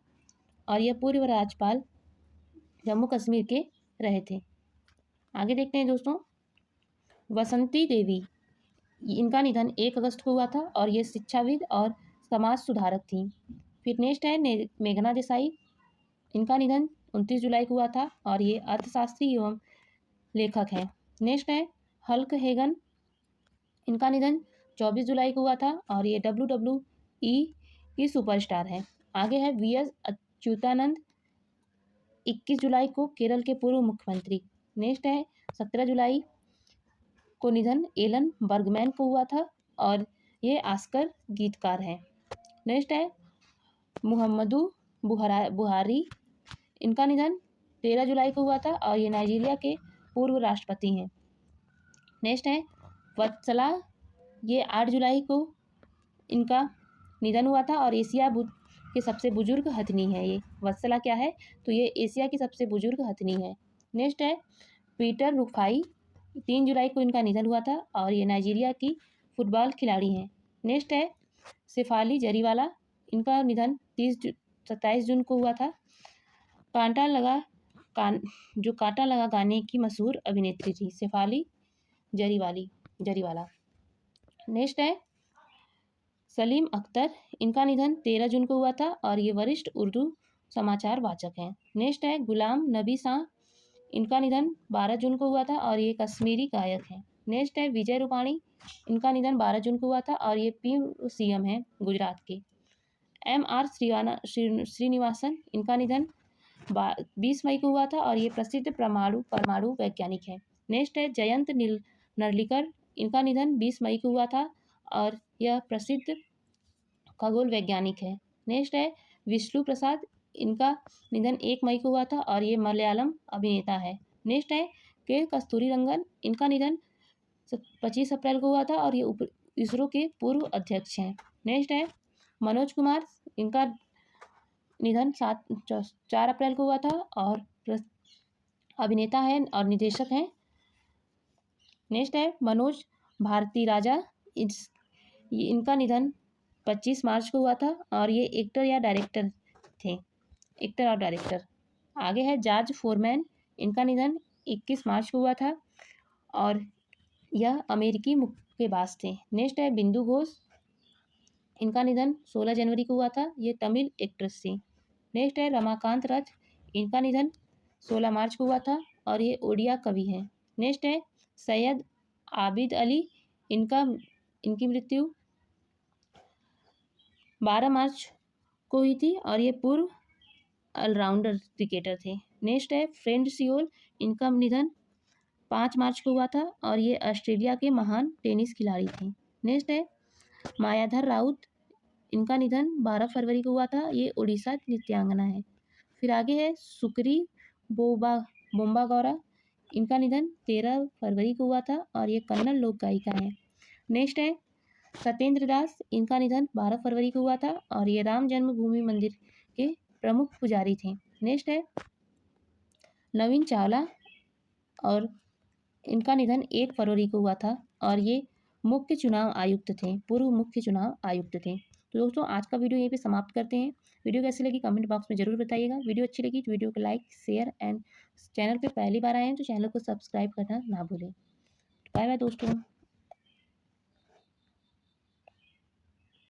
और यह पूर्व राज्यपाल जम्मू कश्मीर के रहे थे। आगे देखते हैं दोस्तों वसंती देवी, इनका निधन 1 अगस्त को हुआ था और ये शिक्षाविद और समाज सुधारक थी। फिर नेक्स्ट है मेघना देसाई, इनका निधन 29 जुलाई को हुआ था और ये अर्थशास्त्री एवं लेखक हैं। नेक्स्ट है हल्क हेगन, इनका निधन 24 जुलाई को हुआ था और ये WWE की सुपरस्टार है। आगे है VS अच्युतानंद, 21 जुलाई को केरल के पूर्व मुख्यमंत्री। नेक्स्ट है 17 जुलाई को निधन एलन बर्गमैन को हुआ था और ये ऑस्कर गीतकार हैं। नेक्स्ट है मुहम्मदू बुहारी, इनका निधन 13 जुलाई को हुआ था और ये नाइजीरिया के पूर्व राष्ट्रपति हैं। नेक्स्ट है वत्सला, ये 8 जुलाई को इनका निधन हुआ था और एशिया के सबसे बुजुर्ग हथनी है। ये वत्सला क्या है तो ये एशिया की सबसे बुजुर्ग हथनी है। नेक्स्ट है पीटर रुफाई, 3 जुलाई को इनका निधन हुआ था और ये नाइजीरिया की फुटबॉल खिलाड़ी हैं। नेक्स्ट है शेफाली जरीवाला, इनका निधन 27 जून को हुआ था। कांटा लगा गाने की मशहूर अभिनेत्री थी शेफाली जरीवाला। नेक्स्ट है सलीम अख्तर, इनका निधन 13 जून को हुआ था और ये वरिष्ठ उर्दू समाचार वाचक हैं। नेक्स्ट है गुलाम नबी शाह, इनका निधन 12 जून को हुआ था और ये कश्मीरी गायक हैं। नेक्स्ट है विजय रूपाणी, इनका निधन 12 जून को हुआ था और ये पूर्व CM हैं गुजरात के। MR श्रीनिवासन, इनका निधन 20 मई को हुआ था और ये प्रसिद्ध परमाणु वैज्ञानिक हैं। नेक्स्ट है जयंत नर्लिकर, इनका निधन 20 मई को हुआ था और यह प्रसिद्ध खगोल वैज्ञानिक है। नेक्स्ट है विष्णु प्रसाद, इनका निधन 1 मई को हुआ था और ये मलयालम अभिनेता है। नेक्स्ट है के कस्तूरीरंगन, इनका निधन 25 अप्रैल को हुआ था और ये इसरो के पूर्व अध्यक्ष हैं। नेक्स्ट है मनोज कुमार, इनका निधन 4 अप्रैल को हुआ था और अभिनेता है और निर्देशक हैं। नेक्स्ट है मनोज भारती राजा, इनका निधन 25 मार्च को हुआ था और ये एक्टर और डायरेक्टर। आगे है जॉर्ज फोरमैन, इनका निधन 21 मार्च को हुआ था और यह अमेरिकी मुक्केबाज थे। नेक्स्ट है बिंदु घोष, इनका निधन 16 जनवरी को हुआ था, ये तमिल एक्ट्रेस थी। नेक्स्ट है रमाकांत रथ, इनका निधन 16 मार्च को हुआ था और ये ओडिया कवि हैं। नेक्स्ट है सैयद आबिद अली, इनकी मृत्यु 12 मार्च को हुई थी और ये पूर्व ऑलराउंडर क्रिकेटर थे। नेक्स्ट है फ्रेंड सियोल, इनका निधन 5 मार्च को हुआ था और ये ऑस्ट्रेलिया के महान टेनिस खिलाड़ी थे। नेक्स्ट है मायाधर राउत, इनका निधन 12 फरवरी को हुआ था, ये उड़ीसा नृत्यांगना है। फिर आगे है सुकरी बोम्बागौड़ा, इनका निधन 13 फरवरी को हुआ था और ये कन्नड़ लोक गायिका हैं। नेक्स्ट है सत्येंद्र दास, इनका निधन 12 फरवरी को हुआ था और ये राम जन्मभूमि मंदिर के प्रमुख पुजारी थे। नेक्स्ट है नवीन चावला, और इनका निधन 1 फरवरी को हुआ था और ये मुख्य चुनाव आयुक्त थे, पूर्व मुख्य चुनाव आयुक्त थे। तो दोस्तों आज का वीडियो यहीं पे समाप्त करते हैं। वीडियो कैसी लगी कमेंट बॉक्स में ज़रूर बताइएगा। वीडियो अच्छी लगी तो वीडियो को लाइक, शेयर एंड चैनल पे पहली बार आए हैं तो चैनल को सब्सक्राइब करना ना भूलें। बाय बाय दोस्तों।